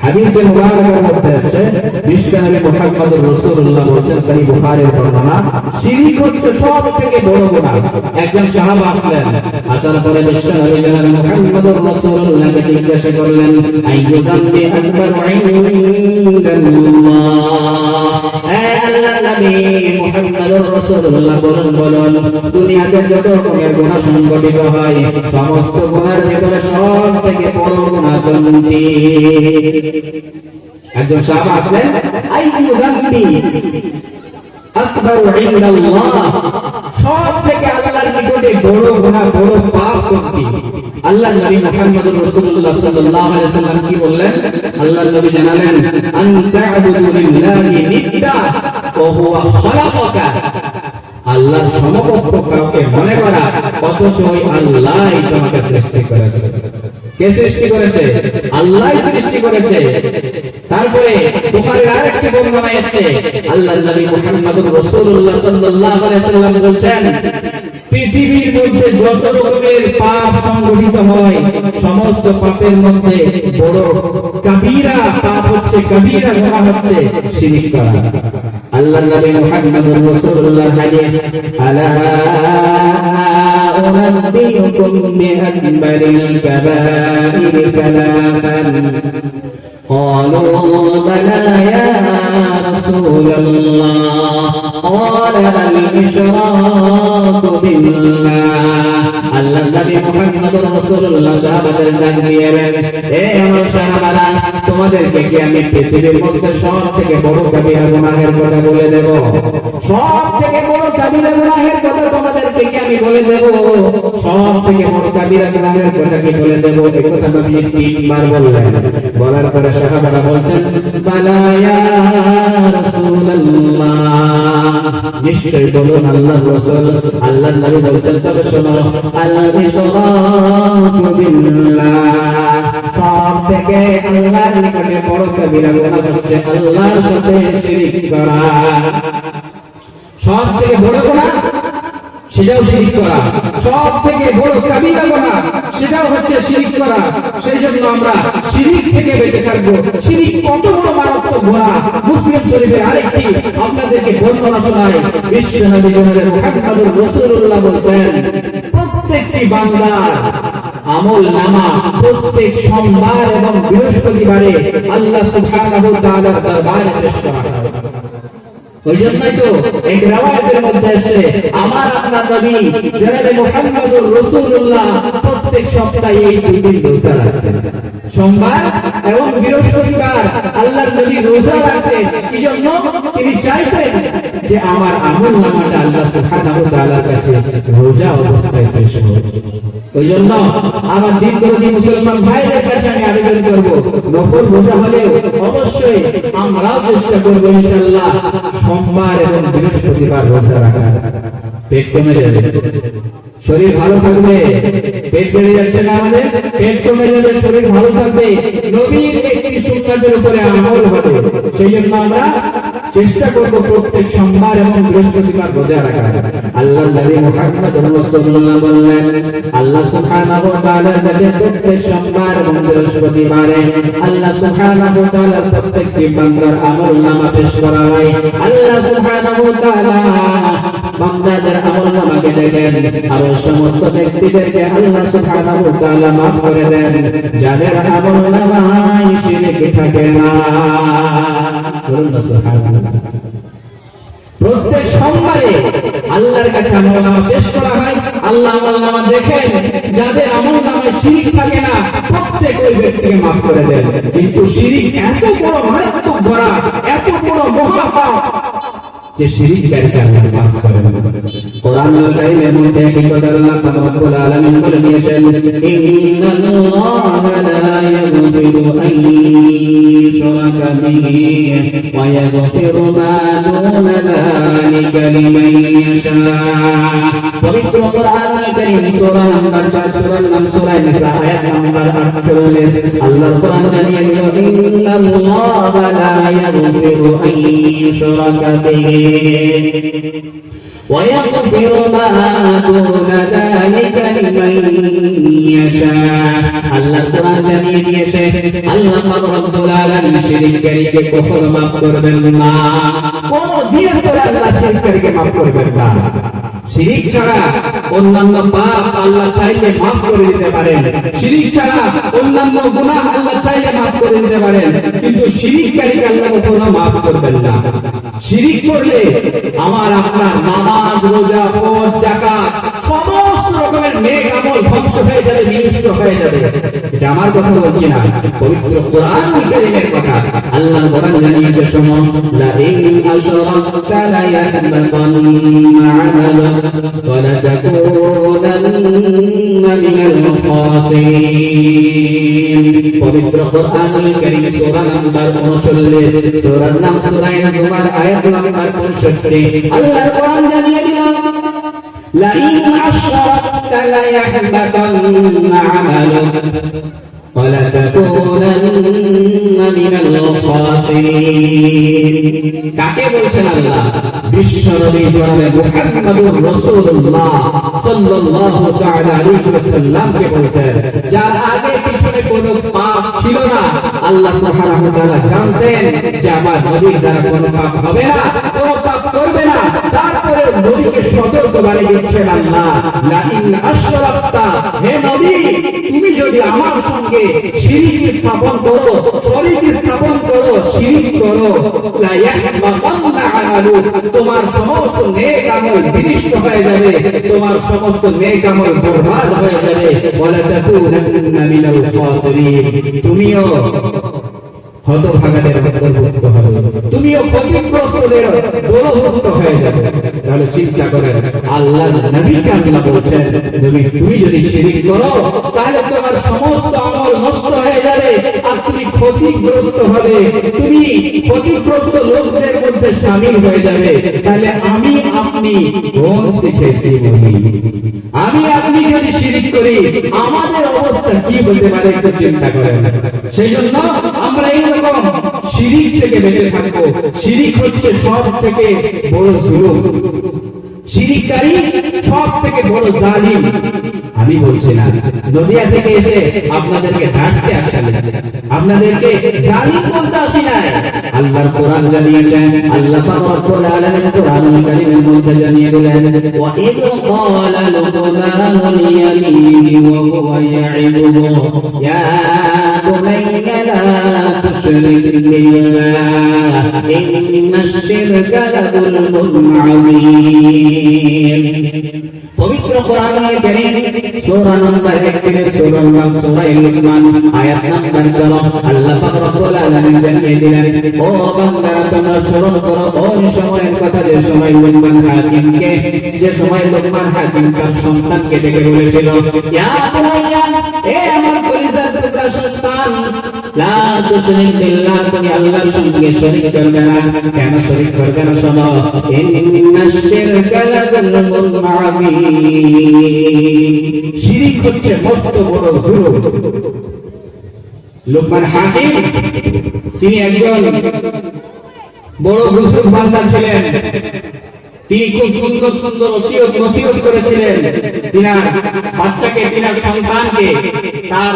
হাদিসে মুবারকের মধ্যে আছে, বিশ্বনবী মুহাম্মদ রাসূলুল্লাহ বলেছেন, সহিহ বুখারীর বর্ণনা, শিরক হচ্ছে সবথেকে বড় গুনাহ। একজন সাহাবা আসলেন, আসার পরে বিশ্বনবী মুহাম্মদ রাসূলুল্লাহকে জিজ্ঞাসা করলেন, আইয়ু যামবি আকবারু ইনদাল্লাহ। হে আল্লাহর নবী মুহাম্মদ রাসূলুল্লাহ বলুন, দুনিয়াতে যত রকমের গুনাহ সংঘটিত হয়, সমস্ত গুনাহের ভিতরে সবথেকে বড় গুনাহ কোনটি? একজন সাহাবা আসলেন, আইয়ু যামবি আকবারু ইনদাল্লাহ, সবথেকে আল্লাহর নিকটে বড় গুনাহ, বড় পাপ কোনটি? আল্লাহর নবী মুহাম্মদ রাসূলুল্লাহ সাল্লাল্লাহু আলাইহি ওয়াসাল্লাম কি বললেন? আল্লাহর নবী জানালেন, আন তা'বুদু লিল্লাহি নিদ্দা ওয়া হুয়া খালাকাকা, আল্লাহর সমকক্ষ কাউকে মনে করা, অথচ ওই আল্লাহই তোমাকে সৃষ্টি করেছে। কে সৃষ্টি করেছে? আল্লাহই সৃষ্টি করেছে। তারপরে বুখারীর আরেকটি বর্ণনা এসেছে, আল্লাহর নবী মুহাম্মদ রাসূলুল্লাহ সাল্লাল্লাহু আলাইহি ওয়াসাল্লাম বলেন, পৃথিবীর মধ্যে যত রকমের পাপ সংঘটিত হয়, সমস্ত পাপের মধ্যে বড় কবিরা পাপ হচ্ছে, কবিরা গুনাহ হচ্ছে শিরক করা। আল্লাহর নবী মুহাম্মদ রাসূলুল্লাহ হাদিস, আলা উনাব্বিউকুম বিআকবারিল কাবাইর কালামান قالوا بلى يا رسول الله قال الإشراك بالله। আল্লাহর নবী মুহাম্মদ রাসূলুল্লাহ সাহাবাদের ডাক দিয়ে বলেন, হে আমার সাহাবারা, তোমাদেরকে কি আমি পৃথিবীর মধ্যে সবথেকে বড় কবিরা গুনাহের কথা বলে দেব? সবথেকে বড় কবিরা গুনাহের কথা তোমাদেরকে কি আমি বলে দেব? সবথেকে বড় কবিরা গুনাহের কথা কি বলে দেব? এই কথা নবী তিনবার বললেন। বলার পরে সাহাবারা বলছেন, বালা ইয়া রাসূলুল্লাহ, নিশ্চয় বলুন আল্লাহর রাসূল। আল্লাহর নবী বলছেন, তবে শোনো, আল-ইশরাকু বিল্লাহ, সবথেকে আল্লাহর নিকটে বড় কবিরা গুনাহ হচ্ছে আল্লাহর সাথে শিরক করা। সবথেকে বড় গুনাহ সেটাও শিরক করা, সবথেকে বড় কবিরা গুনাহ সেটাও হচ্ছে শিরক করা। সেই জন্য আমরা শিরক থেকে বেঁচে থাকবো। শিরক কত বড় মারাত্মক গুনাহ, মুসলিম শরীফের আরেকটি আপনাদেরকে বর্ণনা শোনাই। বিশ্বনবী মুহাম্মদ রাসূলুল্লাহ বলেন, প্রত্যেকটি বান্দার আমল নামা প্রত্যেক সোমবার এবং বৃহস্পতিবারে আল্লাহ সুবহানাহু ওয়া তাআলার দরবারে পেশ করা হয়। ওই জন্যই তো এক রাওয়ায়াতের মধ্যে আছে আমার আপনার নবী জনাবে মুহাম্মদুর রাসূলুল্লাহ প্রত্যেক সপ্তাহে এই দুই দিন রোজা রাখতেন, সোমবার এবং বৃহস্পতিবার আল্লাহর নবী রোজা রাখতেন। এই জন্য তিনি চাইতেন যে আমার আমল নামাটা আল্লাহ সুবহানাহু ওয়া তাআলার কাছে রোজা অবস্থায় পেশ হোক। ওই জন্য আমার দিনদর্শী মুসলমান ভাইদের কাছে আমি আবেদন করব, নফল রোজা হলেও অবশ্যই আমরাও চেষ্টা করবো ইনশাআল্লাহ সোমবার এবং বৃহস্পতিবার রোজা রাখার। পেট কমে যাবে, শরীর ভালো থাকবে। পেট বেড়ে যাচ্ছে না আমাদের, পেট কমে যাবে, শরীর ভালো থাকবে, নবীর একটি সুন্নাতের উপরে আমল হবে। সেই জন্য আমরা চেষ্টা করব প্রত্যেক সোমবার এবং বৃহস্পতিবার রোজা রাখার। আল্লাহর নবী মুহাম্মদ রাসূলুল্লাহ বললেন আল্লাহ সুবহানাহু ওয়া তাআলার কাছে প্রত্যেক সোমবার এবং বৃহস্পতিবারে আল্লাহ সুবহানাহু ওয়া তাআলার প্রত্যেকটি বান্দার আমল নামা পেশ করা হয়। আল্লাহ সুবহানাহু ওয়া তাআলা বান্দাদের আমল নামাকে দেখেন আর সমস্ত ব্যক্তিদেরকে আল্লাহ সুবহানাহু ওয়া তাআলা মাফ করে দেন যাদের আমল নামায় শিরক থাকে না। বলুন সুবহানাল্লাহ। প্রত্যেক সোমবারে আল্লাহর কাছে আমলনামা পেশ করা হয়। আল্লাহ আমলনামা দেখেন যাদের আমলনামায় শিরক থাকে না প্রত্যেক ওই ব্যক্তিকে মাফ করে দেন। কিন্তু শিরক এত বড় মারাত্মক ভরা, এত বড় মহাপাপ যে শিরককারীকে আল্লাহ মাফ করেন না। কোরআনুল কারীমের মধ্যে এই কথা আল্লাহ রব্বুল আলামিন বলে দিয়েছেন ইন্নাল্লাহা লা ইয়াগফিরু আন ইউশরাকা বিহি ওয়া ইয়াগফিরু মা দুনা যালিকা লিমান ইয়াশা। পবিত্র কোরআনুল কারীম সূরা নাম্বার 4 সূরার নাম সূরা নিসা আয়াত নাম্বার 48 আল্লাহর কোরআন জানিয়ে দিল ইন্নাল্লাহা লা ইয়াগফিরু আন ইউশরাকা বিহি ويغفر ما دون ذلك لمن يشاء। আল্লাহ কোরআন জানিয়ে দিয়েছে আল্লাহ পাক রব্বুল আলামিন শিরককারীকে কখনো মাফ করবেন না, কোনো দিন ধরে আল্লাহ শিরককারীকে মাফ করবেন না। শিরক ছাড়া অন্যান্য পাপ আল্লাহ চাইলে মাফ করে দিতে পারেন, শিরক ছাড়া অন্যান্য গুনাহ আল্লাহ চাইলে মাফ করে দিতে পারেন, কিন্তু শিরককারীকে আল্লাহ কখনো মাফ করবেন না। শিরক করলে আমার আপনার নামাজ, রোজা, হজ, যাকাত সমস্ত রকমের নেক আমল ধ্বংস হয়ে যাবে, বিনষ্ট হয়ে যাবে। এটা আমার কথা বলছি না, পবিত্র কোরআনুল কারীমের কথা। আল্লাহ কোরআন জানিয়েছে শোনো লা ইন আশরাকতা লা ইয়াহবাতান্না আমালুক ওয়া লা তাকুনান্না মিনাল খাসিরিন। পবিত্র কোরআনুল কারীম সূরা নাম্বার 39 সূরার নাম সূরা জুমার আয়াত নাম্বার 65 আল্লাহ কোরআন জানিয়ে দিলেন লা ইন আশরাকতা লা ইয়াহবাতান্না আমালুক ওয়া লা তাকুনান্না মিনাল খাসিরিন। কাকে বলছেন আল্লাহ? বিশ্ব নবী জনাবে মুহাম্মদুর রাসূলুল্লাহ সাল্লাল্লাহু তাআলা আলাইহি ওয়াসাল্লামকে বলছেন যার আগে পিছনে কোনো পাপ ছিল না। আল্লাহ সুবহানাহু ওয়া তাআলা জানতেন যে আমার নবীর দ্বারা কোনো পাপ হবে না, কোনো পাপ করবে না। তারপরে নবীকে সতর্ক বাণী দিচ্ছেন আল্লাহ লা ইন আশরাকতা, হে নবী তুমি যদি আমার সঙ্গে শিরক স্থাপন করো, শরীক স্থাপন করো, শিরক করো, লা ইয়াহবাতান্না আমালুক, তোমার সমস্ত নেক আমল বিনষ্ট হয়ে যাবে, তোমার সমস্ত নেক আমল বরবাদ হয়ে যাবে। ওয়া লা তাকুনান্না মিনাল খাসিরিন, তুমিও হতভাগাদের অন্তর্ভুক্ত হবে, তুমিও ক্ষতিগ্রস্তদের দলভুক্ত হয়ে যাবে। তাহলে চিন্তা করেন আল্লাহর নবীকে আল্লাহ বলছেন নবী তুমি যদি শিরক করো তাহলে তোমার সমস্ত আমল নষ্ট হয়ে যাবে আর তুমি ক্ষতিগ্রস্ত হবে, তুমি ক্ষতিগ্রস্ত লোকদের মধ্যে শামিল হয়ে যাবে। তাহলে আমি আপনি কোন শিখেছি বলি? আমি আপনি যদি শিরক করি আমাদের অবস্থা কি হতে পারে একটু চিন্তা করেন। সেই জন্য আমরা এইরকম শিরক থেকে বেঁচে থাকবো। শিরক হচ্ছে সব থেকে বড় জুলুম, শিরককারী সব থেকে বড় জালিম। আমি বলছি না নদিয়া থেকে এসে আপনাদেরকে ডাকতে আসলে আপনাদেরকে জালিম বলতে আসি নাই। আল্লাহর কোরআন জানিয়েছেন, আল্লাহ পাক রব্বুল আলামিন কোরআনুল কারীমের মধ্যে জানিয়ে দিলেন, ওয়া ইয ক্বালা লুকমানু লিয়াবিহি ওয়া হুয়া ইয়াইদুহু ইয়া বুনাইয়া লা তুশরিক বিল্লাহ ইন্নাশ শিরকা লাযুলমুন আযীম। পবিত্র কোরআনুল কারীম সূরা নম্বর 1 থেকে সূরা সূরা লুকমান আয়াত নম্বর 12 আল্লাহ পাক রব্বুল আলামিন জানিয়ে দিলেন, ও বান্দারা তোমরা স্মরণ করো ওই সময়ের কথা, যে সময় লুকমান হাকিমকে, যে সময় লুকমান হাকিম তার সন্তানকে ডেকে বলেছিল, ইয়া বুনাইয়া, এ আমার কলিজার টুকরা সন্তান, লা তুশরিক বিল্লাহ, তুমি আল্লাহর সঙ্গে শরীক করবে না। কেন শরীক করবে না? শোনো, ইন্নাশ শিরকা লাযুলমুন আযীম, শিরক হচ্ছে মস্ত বড় জুলুম। লুকমান হাকিম তিনি একজন বড় বুজুর্গ বান্দা ছিলেন। তিনি খুব সুন্দর সুন্দর নসিহত করেছিলেন তিনার বাচ্চাকে, তিনার সন্তানকে। তার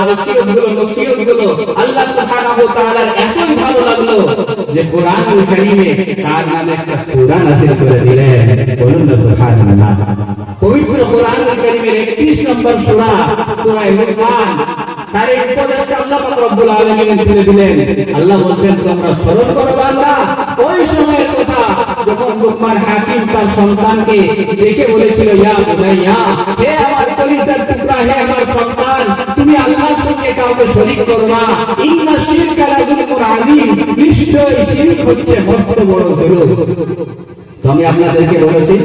নসিহতগুলো আল্লাহ সুবহানাহু ওয়া তাআলার এতই ভালো লাগলো যে কোরআনুল কারীমে তার নামে একটা সূরা নাযিল করে দিলেন। বলুন না সুবহানাল্লাহ। পবিত্র কোরআনুল কারীমের 31 নম্বর সূরা, সূরা লুকমান, তার এই উপদেশটা আল্লাহ পাক রব্বুল আলামিন তুলে দিলেন। আল্লাহ বলছেন, তোমরা স্মরণ করো বান্দা ওই সময়ের কথা যখন লুকমান হাকিম তার সন্তানকে ডেকে বলেছিল, ইয়া বুনাইয়া, হে আমার কলিজার টুকরা, হে আমার সন্তান, তুমি আল্লাহর সঙ্গে কাউকে শরীক করো না। ইন্নাশ শিরকা লাযুলমুন আযীম, নিশ্চয়ই শিরক হচ্ছে মস্ত বড় জুলুম। তো আমি আপনাদেরকে বলেছি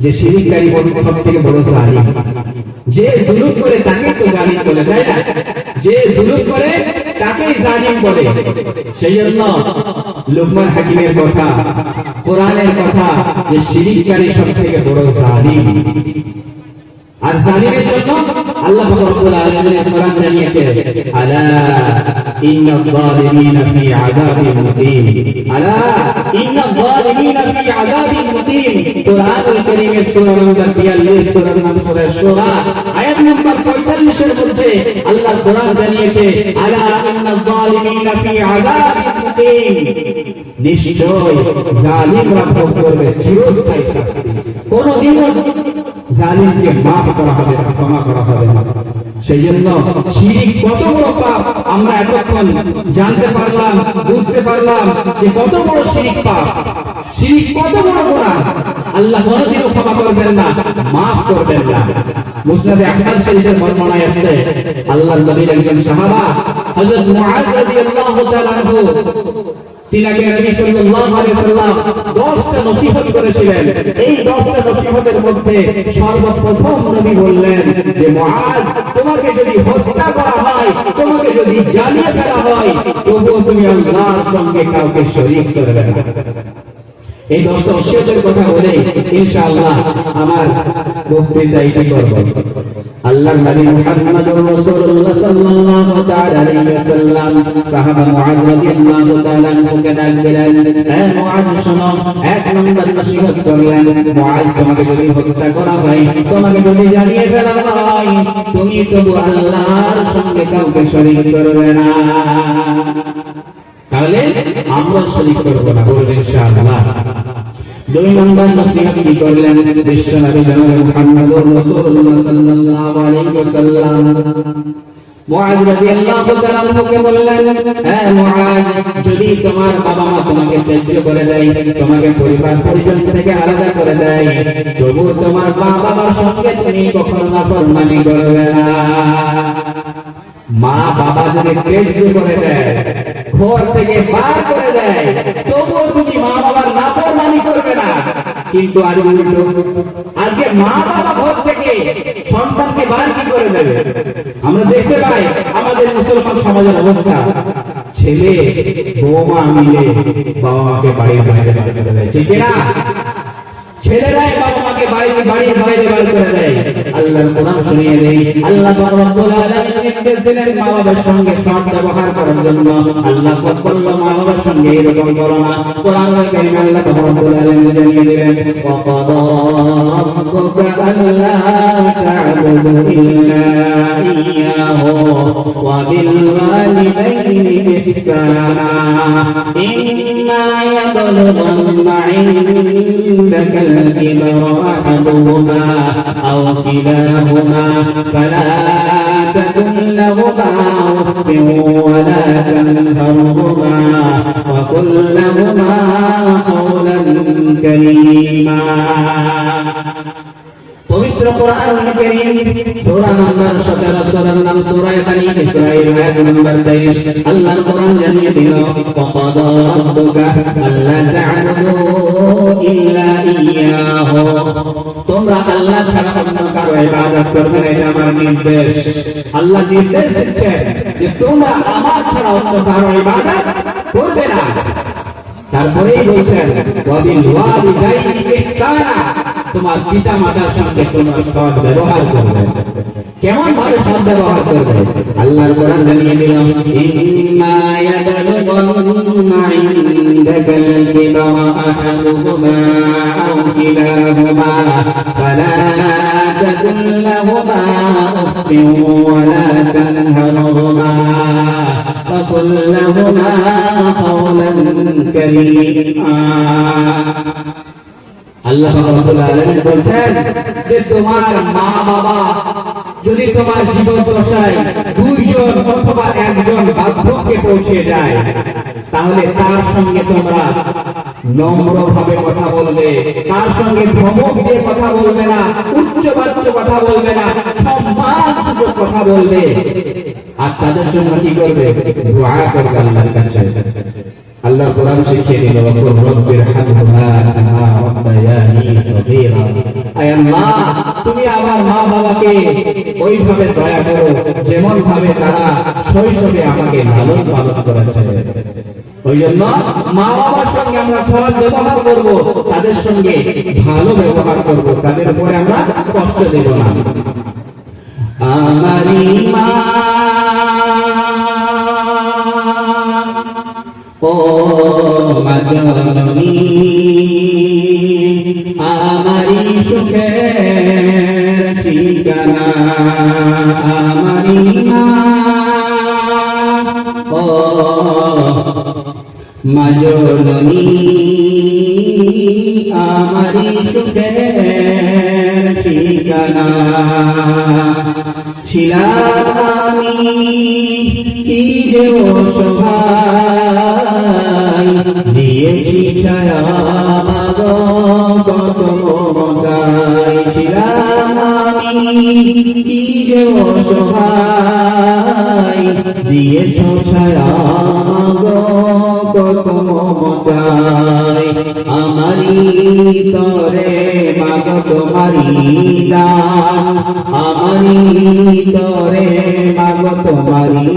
যে শিরককারী সবথেকে বড় জালিম। যে জুলুম করে তাকে তো জালিম বলে, তাই না? যে জুলুম করে তাকেই জালিম বলে। সেই জন্য লুকমান হাকিমের কথা, কোরআনের কথা, যে শিরককারী সবথেকে বড় জালিম। আর জালিমের জন্য আল্লাহ পাক রব্বুল আলামিন কোরআন জানিয়েছে, আলা ইন্নাল যালিমিনা ফি আযাবিন মুকিম, আলা ইন্নাল যালিমিনা ফি আযাবিন মুকিম। কোরআনুল কারীমের সূরা নম্বর 42, সূরা নম্বর সূরা আয়াত নম্বর 45 এর মধ্যে আল্লাহ কোরআন জানিয়েছে, আলা ইন্নাল যালিমিনা ফি আযাবিন মুকিম, নিশ্চয় জালিমরা ভোগ করবে চিরস্থায়ী শাস্তি। কোনদিনও জালিমকে মাফ করা হবে না, ক্ষমা করা হবে না। সেই জন্য শিরক কত বড় পাপ আমরা এতক্ষণ জানতে পারলাম, বুঝতে পারলাম যে কত বড় শিরক পাপ, শিরক কত বড় গুনাহ। আল্লাহ কোনদিনও ক্ষমা করবেন না, মাফ করবেন না। মুসনাদে আহমদ শরীফের বর্ণনায় আছে, আল্লাহর নবীর একজন সাহাবা হযরত মুআয রাদিয়াল্লাহু তাআলা আনহু, তিনাকে নবী সাল্লাল্লাহু আলাইহি ওয়াসাল্লাম 10টা নসিহত করেছিলেন। এই 10টা নসিহতের মধ্যে সর্বপ্রথম নবী বললেন যে, মুআয, তোমাকে যদি হত্যা করা হয়, তোমাকে যদি জ্বালিয়ে ফেলা হয়, তবুও তুমি আল্লাহর সঙ্গে কাউকে শরীক করবে না। এই 10টা নসিহতের কথা বলে ইনশাআল্লাহ আমার বক্তৃতা এটি করব। আল্লাহর নবী মুহাম্মদুর রাসূলুল্লাহ সাল্লাল্লাহু তাআলা আলাইহি ওয়াসাল্লাম সাহাবা মুআয রাদিয়াল্লাহু তাআলা আনহুকে ডাক দিলেন, হে মুআয শোনো, এক নম্বর নসিহত করলেন, মুআয, তোমাকে যদি হত্যা করা হয়, তোমাকে যদি জ্বালিয়ে ফেলা হয়, তুমি তবু আল্লাহর সঙ্গে কাউকে শরীক করবে না। তাহলে আমরা শরীক করব না, বলবেন ইনশাআল্লাহ। 2 নম্বর নসিহত কি করলেন? বিশ্বনবী জনাব মুহাম্মদুর রাসূলুল্লাহ সাল্লাল্লাহু আলাইহি ওয়াসাল্লাম মুআয রাদিয়াল্লাহু তাআলা আনহুকে বললেন, হে মুআয, যদি তোমার বাবা মা তোমাকে ত্যায্য করে দেয়, তোমাকে পরিবার পরিজন থেকে আলাদা করে দেয়, তবু তোমার মা বাবার সঙ্গে তুমি কখনো নাফরমানি করবে না। মা বাবা যদি ত্যায্য করে দেয়, ঘর থেকে বার করে দেয়, তবুও তুমি মা বাবার নাফরমানি করবে না। কিন্তু আজ উল্টো, আজকে মা বাবা ঘর থেকে সন্তানকে বার কি করে দেবে? আমরা দেখতে পাই আমাদের মুসলমান সমাজের অবস্থা, ছেলে বৌমা মিলে বাবা মাকে বাড়ির বাইরে বার করে দেয়, ঠিক না? ছেলেরাই বাবা মাকে বাড়ির বাইরে বের করে দেয়। আল্লাহর কোরআন শুনিয়ে দেই, আল্লাহ রব্বুল আলামিন নির্দেশ দিলেন মা বাবার সঙ্গে সৎ ব্যবহার করার জন্য। আল্লাহ পাক বলল মা বাবার সঙ্গে এরকম করো না। কোরআনুল কারীমে আল্লাহ রব্বুল আলামিন জানিয়ে দিলেন ওয়াকাদা রাব্বুকা আল্লা তা'বুদু ইল্লা ইয়্যাহু ওয়া বিল ওয়ালিদাইনি ইহসানা ইম্মা ইয়াবলুগন্না ইনদাকা الكبر أحدهما أو كلاهما فلا تقل لهما أف ولا تنهرهما وقل لهما قولا كريما। পবিত্র কোরআনুল কারীম সূরা নম্বর 17 সূরার নাম সূরা বনী ইসরাঈল আয়াত নম্বর 23। আল্লাহর কোরআন জানিয়ে দিল ওয়াকাদা রাব্বুকা আল্লা তা'বুদু ইল্লা ইয়্যাহু, তোমরা আল্লাহ ছাড়া অন্য কারো ইবাদত করবে না, এটা আমার নির্দেশ। আল্লাহ নির্দেশ দিচ্ছেন যে তোমরা আমার ছাড়া অন্য কারো ইবাদত করবে না। তারপরেই বলছেন ওয়া বিল ওয়ালিদাইনি ইহসানা, তোমার পিতা মাতার সঙ্গে তোমরা সৎ ব্যবহার করবে। কেমন ভাবে সৎ ব্যবহার করবে? আল্লাহর কোরআন জানিয়ে দিল ইম্মা ইয়াবলুগন্না ইনদাকাল কিবরা আহাদুহুমা আও কিলাহুমা ফালা তাকুল লাহুমা উফফিন ওয়ালা তানহারহুমা وقل لهما قولا كريما। আল্লাহ রাব্বুল আলামিন বলেন যে তোমার মা বাবা যদি তোমার জীবন দশায় দুইজন অথবা একজন বার্ধক্যে পৌঁছে যায়, তাহলে তার সঙ্গে তোমরা নম্রভাবে কথা বলবে, তার সঙ্গে ধমক দিয়ে কথা বলবে না, উচ্চবাচ্য কথা বলবে না, সম্মানসূচক কথা বলবে। আর তাদের জন্য কি করবে? দোয়া করবে আল্লাহর কাছে। আল্লাহ কোরআন শিখিয়ে দিল ওয়াকুর রাব্বির হামহুমা কামা রাব্বায়ানি সগীরা, আয় আল্লাহ তুমি আমার মা বাবাকে ওইভাবে দয়া করো যেমন ভাবে তারা শৈশবে আমাকে লালন পালন করেছে। ওই জন্য মা বাবার সঙ্গে আমরা সৎ ব্যবহার করব, তাদের সঙ্গে ভালো ব্যবহার করব, তাদের উপরে আমরা কষ্ট দেব না। আমারি মা ও মা জননী, আমারি সুখের ঠিকানা, আমারি মা ও মা জননী, আমারি সুখের ঠিকানা। ছিলাম আমি কি যে অসহায়, দিয়েছি ছায়া কত মমতায়। ছিলাম আমি কি যে অসহায়, দিয়েছ ছায়া কত মমতায়। আমারি তরে মাগ তোমারি দান, আমারি তরে মাগ তোমারি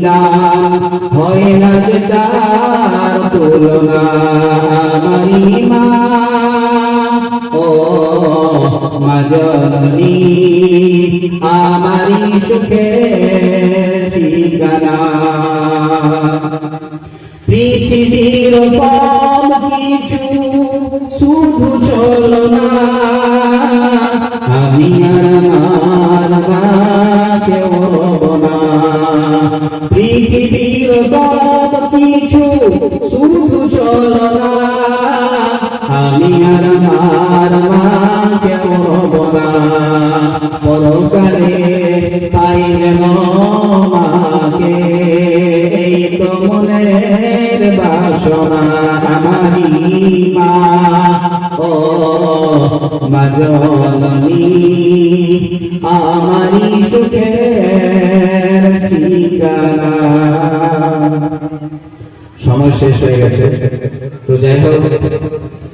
দান, হয় না যে তার তুলনা। আমারি মা ও মা জননী, আমারি সুখের ঠিকানা। পৃথিবীর সব কিছু শুধু চলো না, আমি আর কেউ না। পৃথিবীর সব কিছু শুধু চলো না, আমি আর কেউ না। পরকালে পাইলে মাকে এই তো মনের বাসনা। আমারি মা ও মা জননী, আমারি সুখের ঠিকানা। সময় শেষ হয়ে গেছে, তো যাই হোক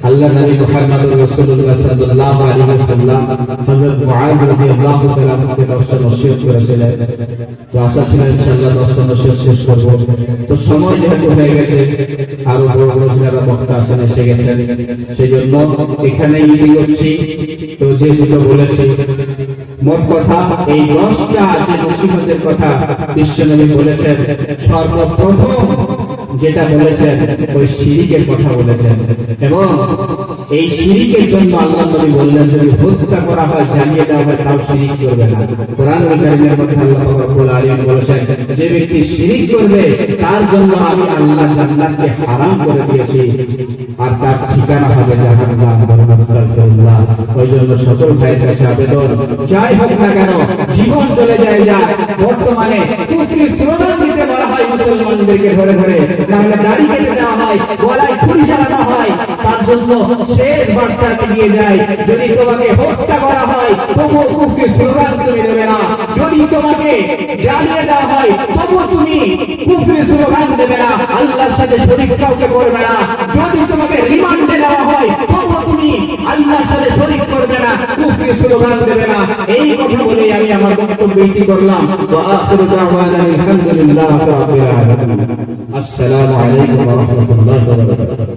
আল্লাহ আল্লাহ নবী মুহাম্মদুর রাসূলুল্লাহ সাল্লাল্লাহু আলাইহি ওয়াসাল্লাম হযরত মুআয রাদিয়াল্লাহু তাআলা কে 10টা নসিহত করেছিলেন। তো আশা ছিল ইনশাআল্লাহ 10টা নসিহত শেষ করব। তো সময় যেহেতু হয়ে গেছে, আরো বড় বড় যারা বক্তা আছেন এসে গেছেন, সেই জন্য এখানেই মিটিং করছি। তো যে যেটা বলেছে, মোট কথা এই 10টা যে নসিহতের কথা বিশ্বনবী বলেছেন, সর্বপ্রথম যেটা বলেছেন ওই শিরিকের কথা বলেছেন। এবং এই শিরিকের জন্য আল্লাহ নবী বললেন, যদি হত্যা করা হয়, জানিয়ে দেওয়া হয়, তাও শিরিক করবে না। কোরআনুল কারীমের মধ্যে আল্লাহ পাক রব্বুল আলামিন বলেছেন, যে ব্যক্তি শিরিক করবে তার জন্য আমি আল্লাহ জান্নাতকে হারাম করে দিয়েছি, আর তার ঠিকানা হবে জাহান্নাম। আস্তাগফিরুল্লাহ। ওই জন্য সকল ভাইয়ের কাছে আবেদন, যাই হোক না কেন, জীবন চলে যায় যা, বর্তমানে কুফরি স্লোগান দিতে বলা হয় মুসলমানদেরকে ধরে ধরে, নাহলে দাড়ি কেটে দেওয়া হয়, গলায় ছুরি চালানো হয়। তার জন্য শেষ বার্তাকে দিয়ে যায়, যদি তোমাকে হত্যা করা হয় তবুও কুফরি স্লোগান তুমি দেবে না, যদি তোমাকে জ্বালিয়ে দেওয়া হয় তবুও তুমি কুফরি স্লোগান দেবে না, আল্লাহর সাথে শরীক কাউকে করবে না, যদি তোমাকে রিমান্ডে দেওয়া হয় তবুও তুমি আল্লাহর সাথে শরীক করবে না, কুফরি স্লোগান দেবে না। এই কথা বলে আমি আমার বক্তব্য ইতি করলাম। ওয়া আখিরু দাওয়ানা আলহামদুলিল্লাহি রাব্বিল আলামিন। আসসালামু আলাইকুম ওয়া রাহমাতুল্লাহি ওয়া বারাকাতুহু।